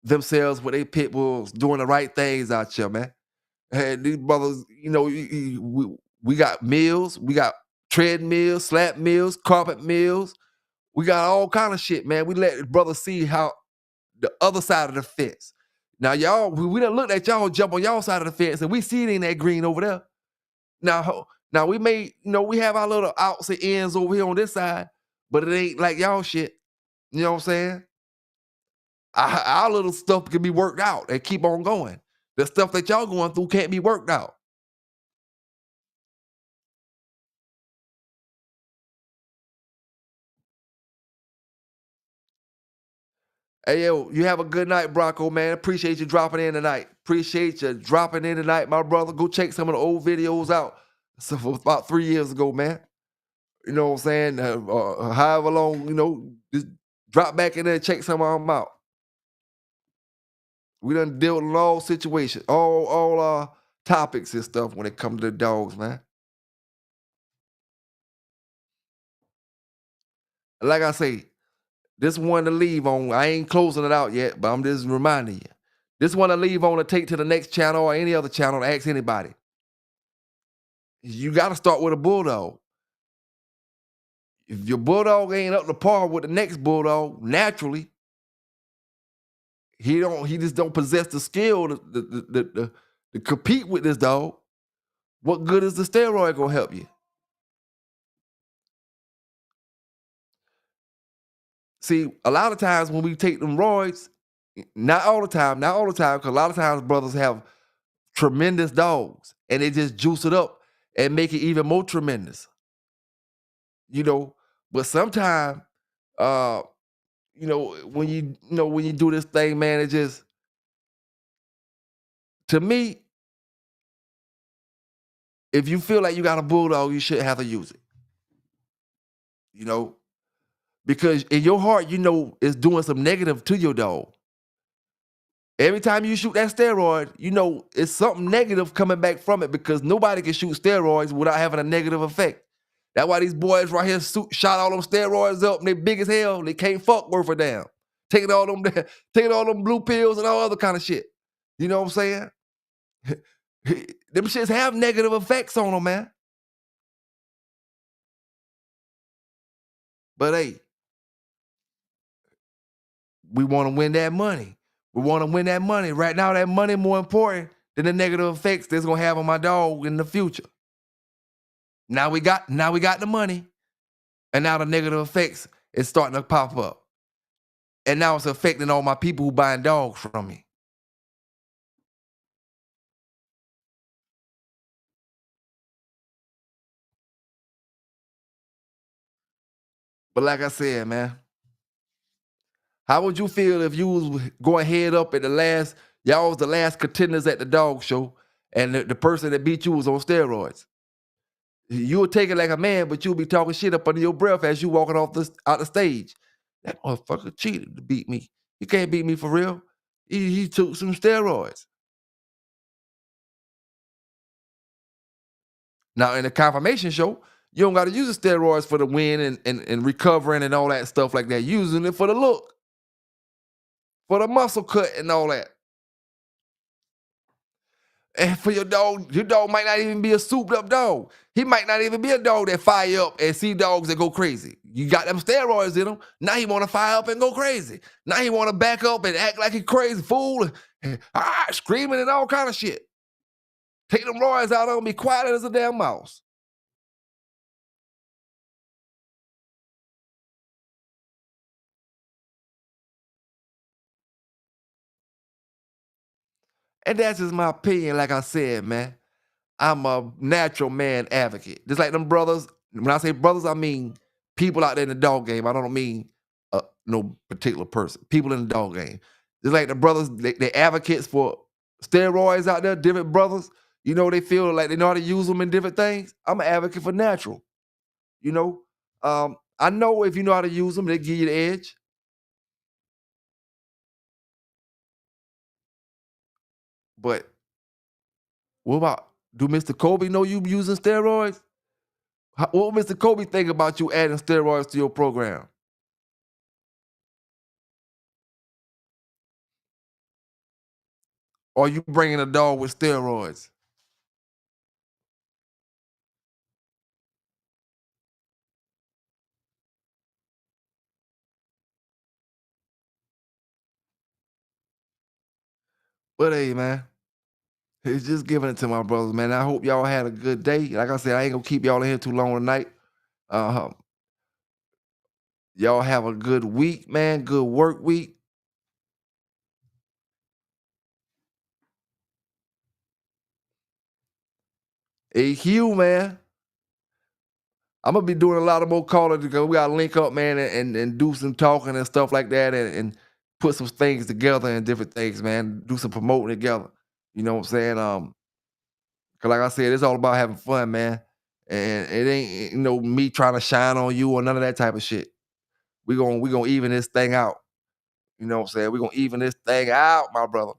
B: themselves with their pit bulls, doing the right things out here, man. And these brothers, we got meals, we got treadmills, slap meals, carpet meals. We got all kind of shit, man. We let brothers see how the other side of the fence. Now, y'all, we done looked at y'all jump on y'all side of the fence, and we see it in that green over there. Now we may, we have our little outs and ends over here on this side, but it ain't like y'all shit. You know what I'm saying? Our little stuff can be worked out and keep on going. The stuff that y'all going through can't be worked out. Hey, yo, you have a good night, Bronco, man. Appreciate you dropping in tonight. Appreciate you dropping in tonight, my brother. Go check some of the old videos out. So for about 3 years ago, man. You know what I'm saying? However long, just drop back in there and check some of them out. We done dealt with all situations, all topics and stuff when it comes to the dogs, man. Like I say, this one to leave on. I ain't closing it out yet, but I'm just reminding you. This one to leave on to take to the next channel or any other channel to ask anybody. You got to start with a bulldog. If your bulldog ain't up to par with the next bulldog, naturally, He just don't possess the skill to compete with this dog. What good is the steroid gonna help you? See, a lot of times when we take them roids, not all the time, because a lot of times brothers have tremendous dogs and they just juice it up and make it even more tremendous. But sometimes, when you do this thing, man, it just, to me, if you feel like you got a bulldog, you shouldn't have to use it. Because in your heart, it's doing some negative to your dog. Every time you shoot that steroid, it's something negative coming back from it because nobody can shoot steroids without having a negative effect. That's why these boys right here shot all them steroids up and they big as hell. They can't fuck worth a damn. Taking all them blue pills and all other kind of shit. You know what I'm saying? Them shits have negative effects on them, man. But hey, we want to win that money. Right now, that money more important than the negative effects that's gonna have on my dog in the future. Now we got the money, and now the negative effects is starting to pop up. And now it's affecting all my people who buying dogs from me. But like I said, man, how would you feel if you was going head up at y'all was the last contenders at the dog show, and the person that beat you was on steroids? You would take it like a man, but you'll be talking shit up under your breath as you walking out the stage. That motherfucker cheated to beat me. He can't beat me for real. He took some steroids. Now, in the confirmation show, you don't got to use the steroids for the win and recovering and all that stuff like that. Using it for the look, for the muscle cut and all that. And for your dog might not even be a souped up dog. He might not even be a dog that fire up and see dogs that go crazy. You got them steroids in him. Now he want to fire up and go crazy. Now he want to back up and act like he crazy fool, screaming and all kind of shit. Take them roids out on, be quiet as a damn mouse. And that's just my opinion, like I said, man. I'm a natural man advocate. Just like them brothers, when I say brothers, I mean people out there in the dog game. I don't mean no particular person. People in the dog game. Just like the brothers, they advocates for steroids out there, different brothers. They feel like they know how to use them in different things. I'm an advocate for natural. I know if you know how to use them, they give you the edge. But what about, do Mr. Kobe know you using steroids? What would Mr. Kobe think about you adding steroids to your program? Or you bringing a dog with steroids? But hey, man, it's just giving it to my brothers, man. I hope y'all had a good day. Like I said, I ain't gonna keep y'all in here too long tonight. Y'all have a good week, man. Good work week. Hey, Hugh, man. I'm gonna be doing a lot of more calling because we gotta link up, man, and do some talking and stuff like that, and put some things together and different things, man. Do some promoting together. You know what I'm saying? Cause like I said, it's all about having fun, man. And it ain't me trying to shine on you or none of that type of shit. We gonna even this thing out. You know what I'm saying? We're gonna even this thing out, my brother.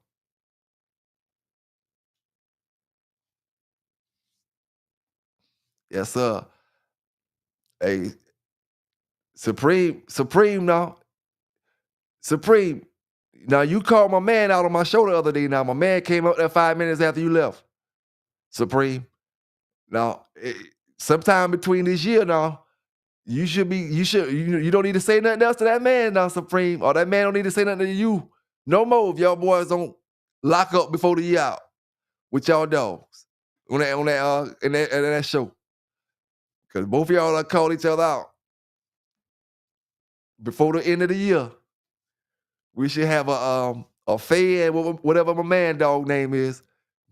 B: Yes, sir. Hey, Supreme now. Supreme. Now you called my man out on my show the other day. Now my man came up there 5 minutes after you left. Supreme. Now, sometime between this year now, you don't need to say nothing else to that man now, Supreme. Or that man don't need to say nothing to you No more if y'all boys don't lock up before the year out with y'all dogs in that show. Cause both of y'all called each other out. Before the end of the year, we should have a Fed, whatever my man dog name is,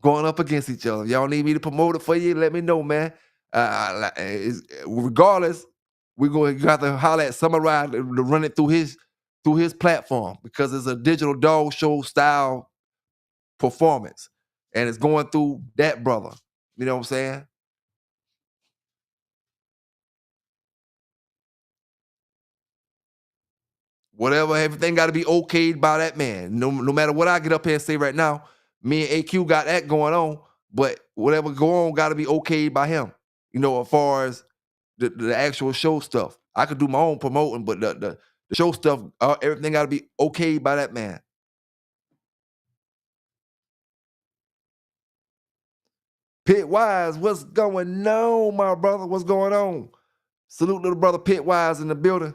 B: going up against each other. Y'all need me to promote it for you? Let me know, man. Regardless, we're going to have to holler at Summer Ride to run it through his platform because it's a digital dog show style performance, and it's going through that brother. You know what I'm saying? Whatever, everything got to be okayed by that man. No matter what I get up here and say right now, me and AQ got that going on, but whatever go on got to be okayed by him. You know, as far as the actual show stuff. I could do my own promoting, but the show stuff, everything got to be okayed by that man. Pit Wise, what's going on, my brother? What's going on? Salute little brother Pit Wise in the building.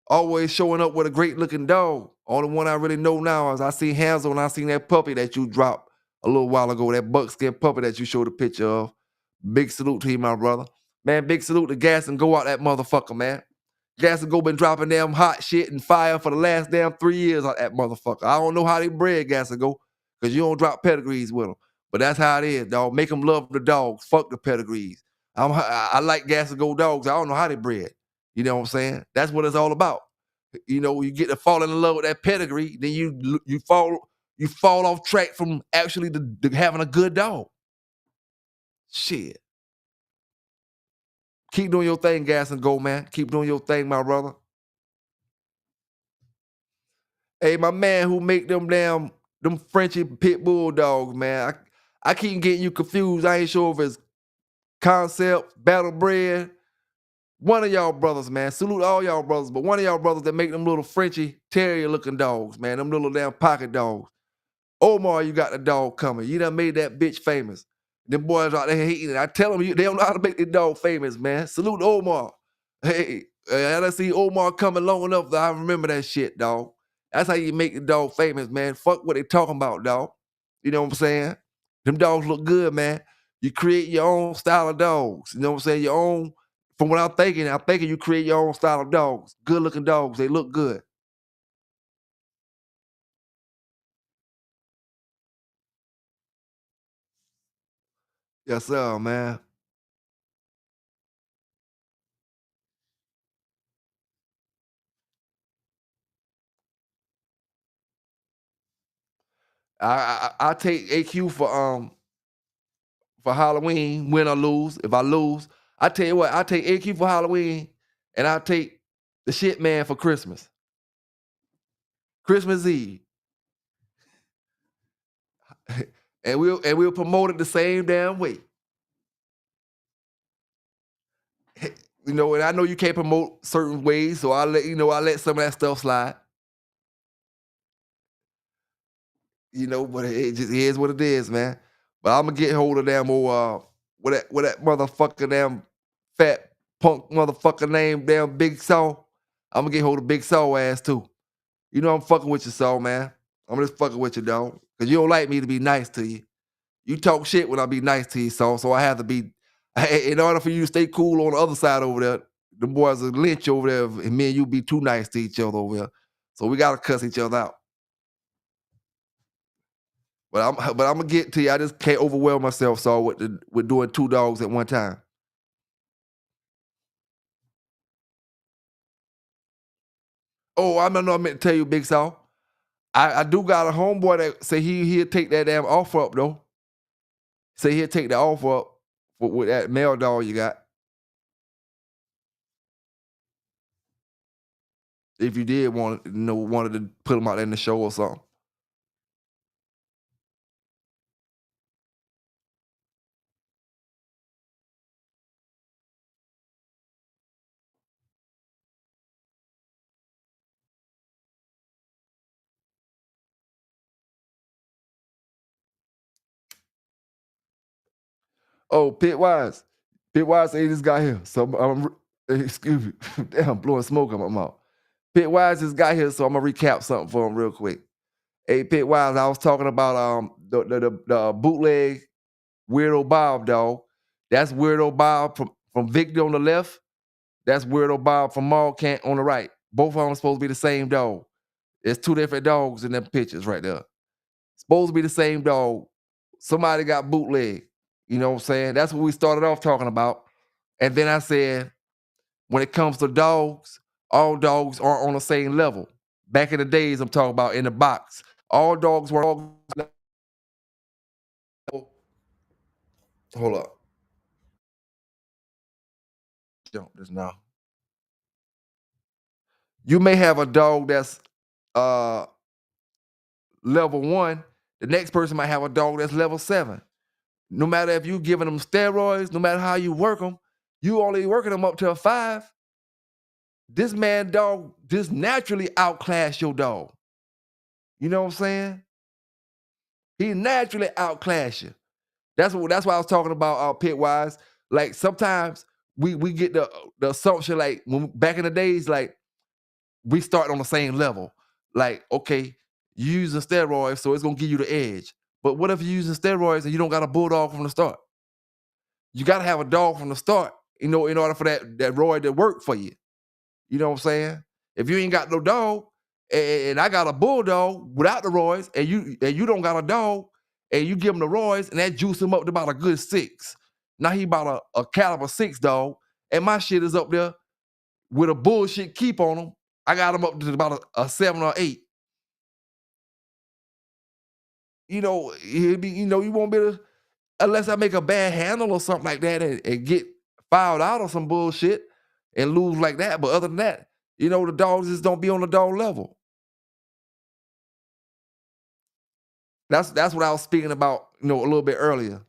B: Always showing up with a great looking dog. Only one I really know now is I see Hansel and I seen that puppy that you dropped a little while ago, that buckskin puppy that you showed a picture of. Big salute to you, my brother. Man, big salute to Gas and Go out that motherfucker, man. Gas and Go been dropping damn hot shit and fire for the last damn 3 years on that motherfucker. I don't know how they bred Gas and Go because you don't drop pedigrees with them. But that's how it is, dog. Make them love the dogs. Fuck the pedigrees. I like Gas and Go dogs. I don't know how they bred. You know what I'm saying? That's what it's all about. You know, you get to fall in love with that pedigree, then you fall off track from actually having a good dog. Shit. Keep doing your thing, Gas and Go, man. Keep doing your thing, my brother. Hey, my man who make them Frenchy pit bull dogs, man. I keep getting you confused. I ain't sure if it's Concept, Battle Bred. One of y'all brothers, man. Salute all y'all brothers, but one of y'all brothers that make them little Frenchy terrier looking dogs, man. Them little damn pocket dogs. Omar, you got the dog coming. You done made that bitch famous. Them boys out there hating it. I tell them they don't know how to make their dog famous, man. Salute Omar. Hey, I done see Omar coming long enough that I remember that shit, dog. That's how you make the dog famous, man. Fuck what they talking about, dog. You know what I'm saying? Them dogs look good, man. You create your own style of dogs. You know what I'm saying? Your own, from what I'm thinking you create your own style of dogs. Good looking dogs. They look good. Yes, sir, man. I take AQ for Halloween, win or lose. If I lose, I tell you what, I take AQ for Halloween, and I take the shit man for Christmas. Christmas Eve. and we'll promote it the same damn way. You know, and I know you can't promote certain ways, so I let some of that stuff slide. You know, but it just is what it is, man. But I'm gonna get hold of damn old what that motherfucker damn fat punk motherfucker name damn Big Saw. I'm gonna get hold of Big Saw ass too. You know I'm fucking with you, Saw, man. I'm just fucking with you, dog. Cause you don't like me to be nice to you. You talk shit when I be nice to you, Saw. So I have to be in order for you to stay cool on the other side over there. The boys will lynch over there, and me and you be too nice to each other over there. So we gotta cuss each other out. But I'm gonna get to you. I just can't overwhelm myself, so with doing two dogs at one time. Oh, I know I meant to tell you, Big Saw. I do got a homeboy that say he'll take that damn offer up though. Say he'll take the offer up with that male dog you got. If you did wanted to put him out there in the show or something. Oh, Pit Wise. Pit Wise say this guy here. So excuse me. Damn, I'm blowing smoke on my mouth. Pit Wise just got here, so I'm gonna recap something for him real quick. Hey, Pitwise, I was talking about the bootleg Weirdo Bob, dog. That's Weirdo Bob from Victor on the left. That's Weirdo Bob from Mallcant on the right. Both of them supposed to be the same dog. There's two different dogs in them pictures right there. Supposed to be the same dog. Somebody got bootleg. You know what I'm saying? That's what we started off talking about. And then I said, when it comes to dogs, all dogs aren't on the same level. Back in the days, I'm talking about in the box. All dogs were hold up. Jump this now. You may have a dog that's level 1. The next person might have a dog that's level 7. No matter if you giving them steroids, no matter how you work them, you only working them up to a 5. This man dog just naturally outclass your dog. You know what I'm saying? He naturally outclass you. That's why I was talking about Pitwise. Like sometimes we get the assumption, like when back in the days, like we start on the same level. Like, okay, you using steroids, so it's gonna give you the edge. But what if you're using steroids and you don't got a bulldog from the start? You gotta have a dog from the start, you know, in order for that roid to work for you. You know what I'm saying? If you ain't got no dog, and I got a bulldog without the roids, and you don't got a dog, and you give him the roids, and that juice him up to about a good 6. Now he about a caliber 6 dog, and my shit is up there with a bullshit keep on him. I got him up to about a 7 or 8. You know, you won't be able to, unless I make a bad handle or something like that and get fouled out or some bullshit and lose like that. But other than that, you know, the dogs just don't be on the dog level. That's what I was speaking about, you know, a little bit earlier.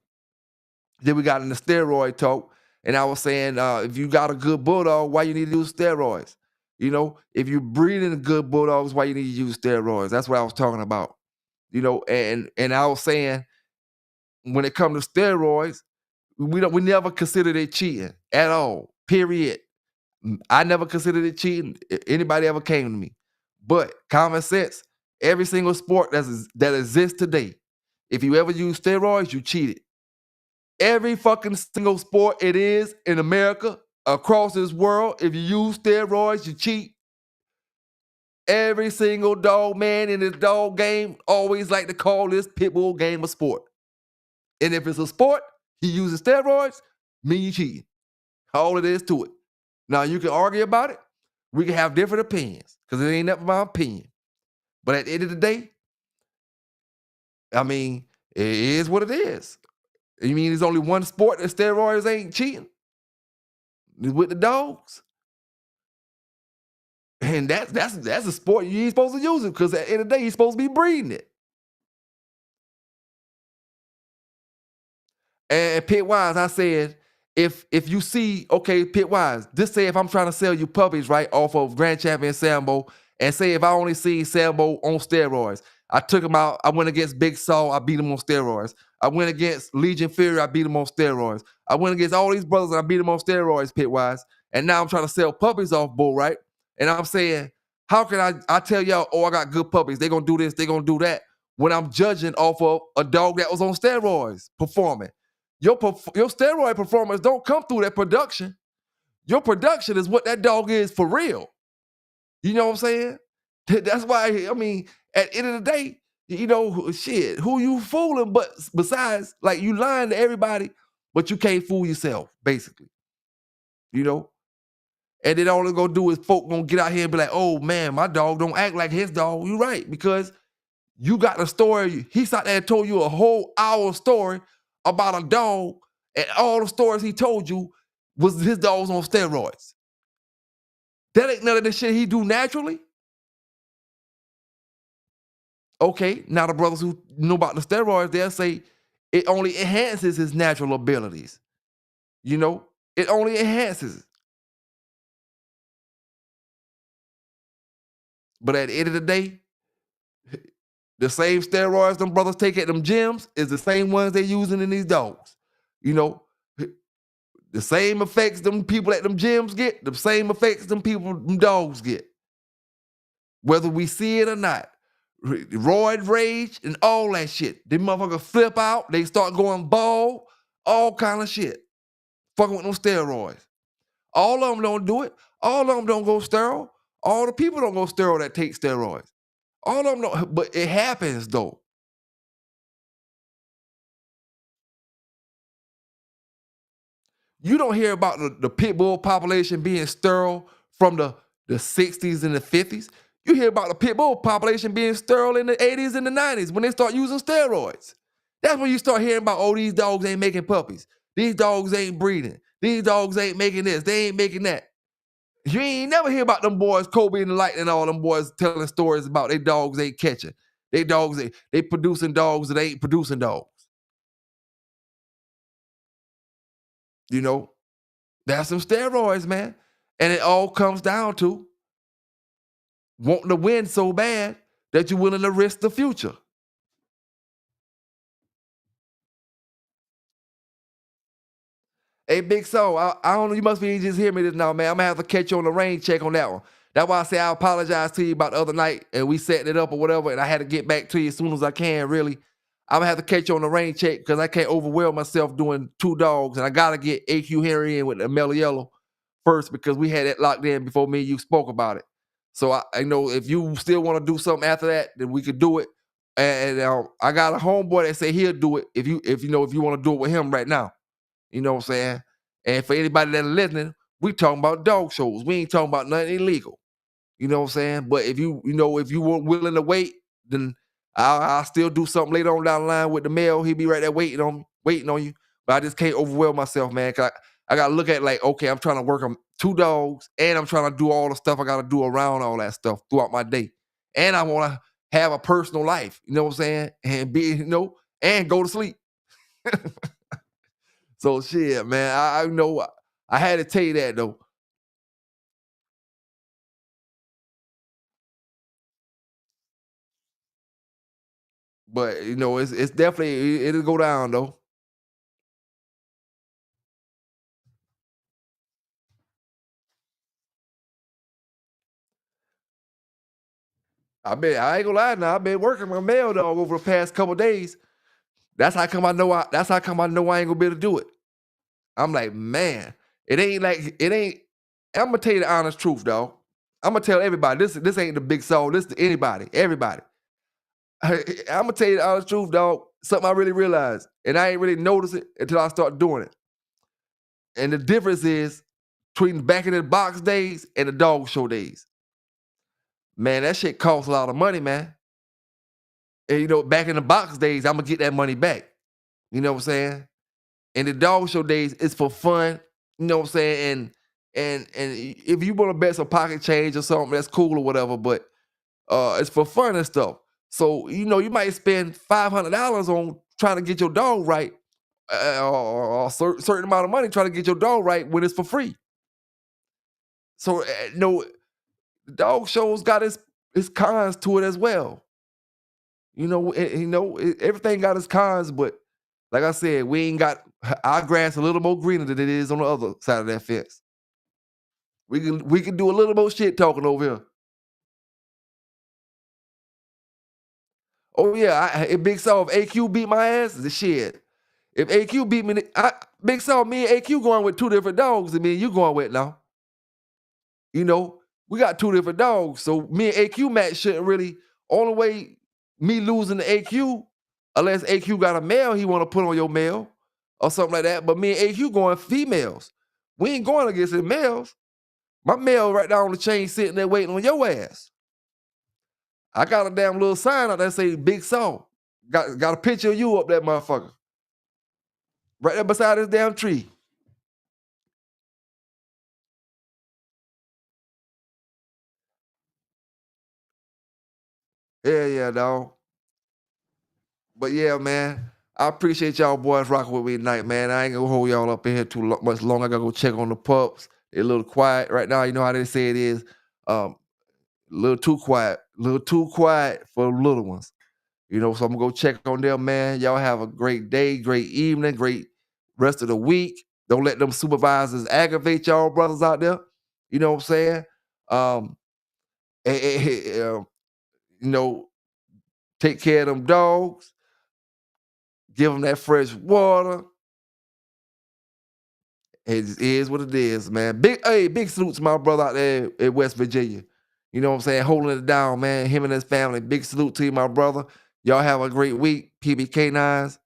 B: Then we got in the steroid talk, and I was saying, if you got a good bulldog, why you need to use steroids? You know, if you're breeding good bulldogs, why you need to use steroids? That's what I was talking about. You know, and I was saying, when it comes to steroids, we never considered it cheating at all. Period. I never considered it cheating. Anybody ever came to me. But common sense, every single sport that exists today, if you ever use steroids, you cheated. Every fucking single sport it is in America, across this world, if you use steroids, you cheat. Every single dog man in this dog game always like to call this Pitbull game a sport. And if it's a sport, he uses steroids, mean you cheating. All it is to it. Now, you can argue about it. We can have different opinions because it ain't nothing my opinion. But at the end of the day, I mean, it is what it is. You mean there's only one sport that steroids ain't cheating? It's with the dogs. And that's a sport you ain't supposed to use it because at the end of the day, you're supposed to be breeding it. And Pitwise, I said, if you see, okay, Pitwise, just say if I'm trying to sell you puppies, right, off of Grand Champion Sambo, and say if I only see Sambo on steroids, I took him out, I went against Big Saul, I beat him on steroids. I went against Legion Fury, I beat him on steroids. I went against all these brothers, and I beat them on steroids, Pitwise. And now I'm trying to sell puppies off Bull, right? And I'm saying, how can I tell y'all, oh, I got good puppies, they gonna do this, they gonna do that, when I'm judging off of a dog that was on steroids performing? Your steroid performance don't come through that production. Your production is what that dog is for real. You know what I'm saying? That's why, I mean, at the end of the day, you know, shit, who you fooling but besides, like, you lying to everybody, but you can't fool yourself, basically. You know? And then all they're gonna do is folk gonna get out here and be like, oh man, my dog don't act like his dog. You're right, because you got the story. He sat there and told you a whole hour story about a dog, and all the stories he told you was his dog was on steroids. That ain't none of the shit he do naturally. Okay, now the brothers who know about the steroids, they'll say it only enhances his natural abilities. You know, it only enhances it. But at the end of the day, the same steroids them brothers take at them gyms is the same ones they using in these dogs. You know, the same effects them people at them gyms get, the same effects them dogs get. Whether we see it or not. roid rage, and all that shit. Them motherfuckers flip out. They start going bald. All kind of shit. Fucking with them steroids. All of them don't do it. All of them don't go sterile. All the people don't go sterile that take steroids. All of them don't, but it happens though. You don't hear about the pit bull population being sterile from the 60s and the 50s. You hear about the pit bull population being sterile in the 80s and the 90s when they start using steroids. That's when you start hearing about, oh, these dogs ain't making puppies. These dogs ain't breeding. These dogs ain't making this. They ain't making that. You ain't never hear about them boys, Kobe and the Light and all them boys telling stories about they dogs ain't catching. They dogs, they producing dogs that ain't producing dogs. You know, that's some steroids, man. And it all comes down to wanting to win so bad that you're willing to risk the future. Hey, Big Soul, I don't know, you must be just hear me this now, man. I'm gonna have to catch you on the rain check on that one. That's why I say I apologize to you about the other night and we setting it up or whatever, and I had to get back to you as soon as I can, really. I'm gonna have to catch you on the rain check because I can't overwhelm myself doing 2 dogs, and I gotta get AQ Henry in with the Mellow Yellow first because we had it locked in before me and you spoke about it. So I know if you still want to do something after that, then we could do it. And I got a homeboy that say he'll do it if you want to do it with him right now. You know what I'm saying? And for anybody that's listening, we talking about dog shows. We ain't talking about nothing illegal. You know what I'm saying? But if you weren't willing to wait, then I'll still do something later on down the line with the mail. He'll be right there waiting on you. But I just can't overwhelm myself, man. 'Cause I gotta look at it like, okay, I'm trying to work on 2 dogs, and I'm trying to do all the stuff I gotta do around all that stuff throughout my day. And I wanna have a personal life, you know what I'm saying? And be, and go to sleep. So shit, man. I know I had to tell you that though. But it's definitely it'll go down though. I ain't gonna lie now. I've been working my mail dog over the past couple days. That's how come I know I ain't gonna be able to do it. I'm like, man, it ain't. I'm gonna tell you the honest truth, dog. I'm gonna tell everybody this ain't the big soul. This to anybody, everybody. I'm gonna tell you the honest truth, dog. Something I really realized, and I ain't really noticed it until I start doing it. And the difference is between the back in the box days and the dog show days. Man, that shit costs a lot of money, man. And back in the box days, I'm gonna get that money back. You know what I'm saying? And the dog show days, it's for fun. You know what I'm saying? And if you want to bet some pocket change or something, that's cool or whatever. But it's for fun and stuff. So you might spend $500 on trying to get your dog right, or a certain amount of money trying to get your dog right when it's for free. So the dog shows got its cons to it as well. Everything got its cons, but like I said, we ain't got our grass a little more greener than it is on the other side of that fence. We can do a little more shit talking over here. Oh yeah, if Big Saw, if AQ beat my ass, the shit. If AQ beat me, Big Saw, me and AQ going with 2 different dogs than me and you going with now. We got 2 different dogs, so me and AQ match shouldn't really. Only way me losing to AQ, unless AQ got a male he want to put on your male or something like that. But me and AQ going females. We ain't going against the males. My male right down on the chain sitting there waiting on your ass. I got a damn little sign out there say Big Saw. Got a picture of you up that motherfucker. Right there beside this damn tree. Yeah, dog. But yeah, man, I appreciate y'all boys rocking with me tonight, man. I ain't gonna hold y'all up in here too much longer. I gotta go check on the pups. They're a little quiet right now. You know how they say it is. A little too quiet for the little ones. So I'm gonna go check on them, man. Y'all have a great day, great evening, great rest of the week. Don't let them supervisors aggravate y'all brothers out there. You know what I'm saying? And, you know, Take care of them dogs. Give them that fresh water. It is what it is, man. Big salute to my brother out there at West Virginia. You know what I'm saying? Holding it down, man. Him and his family. Big salute to you, my brother. Y'all have a great week. PBK9s.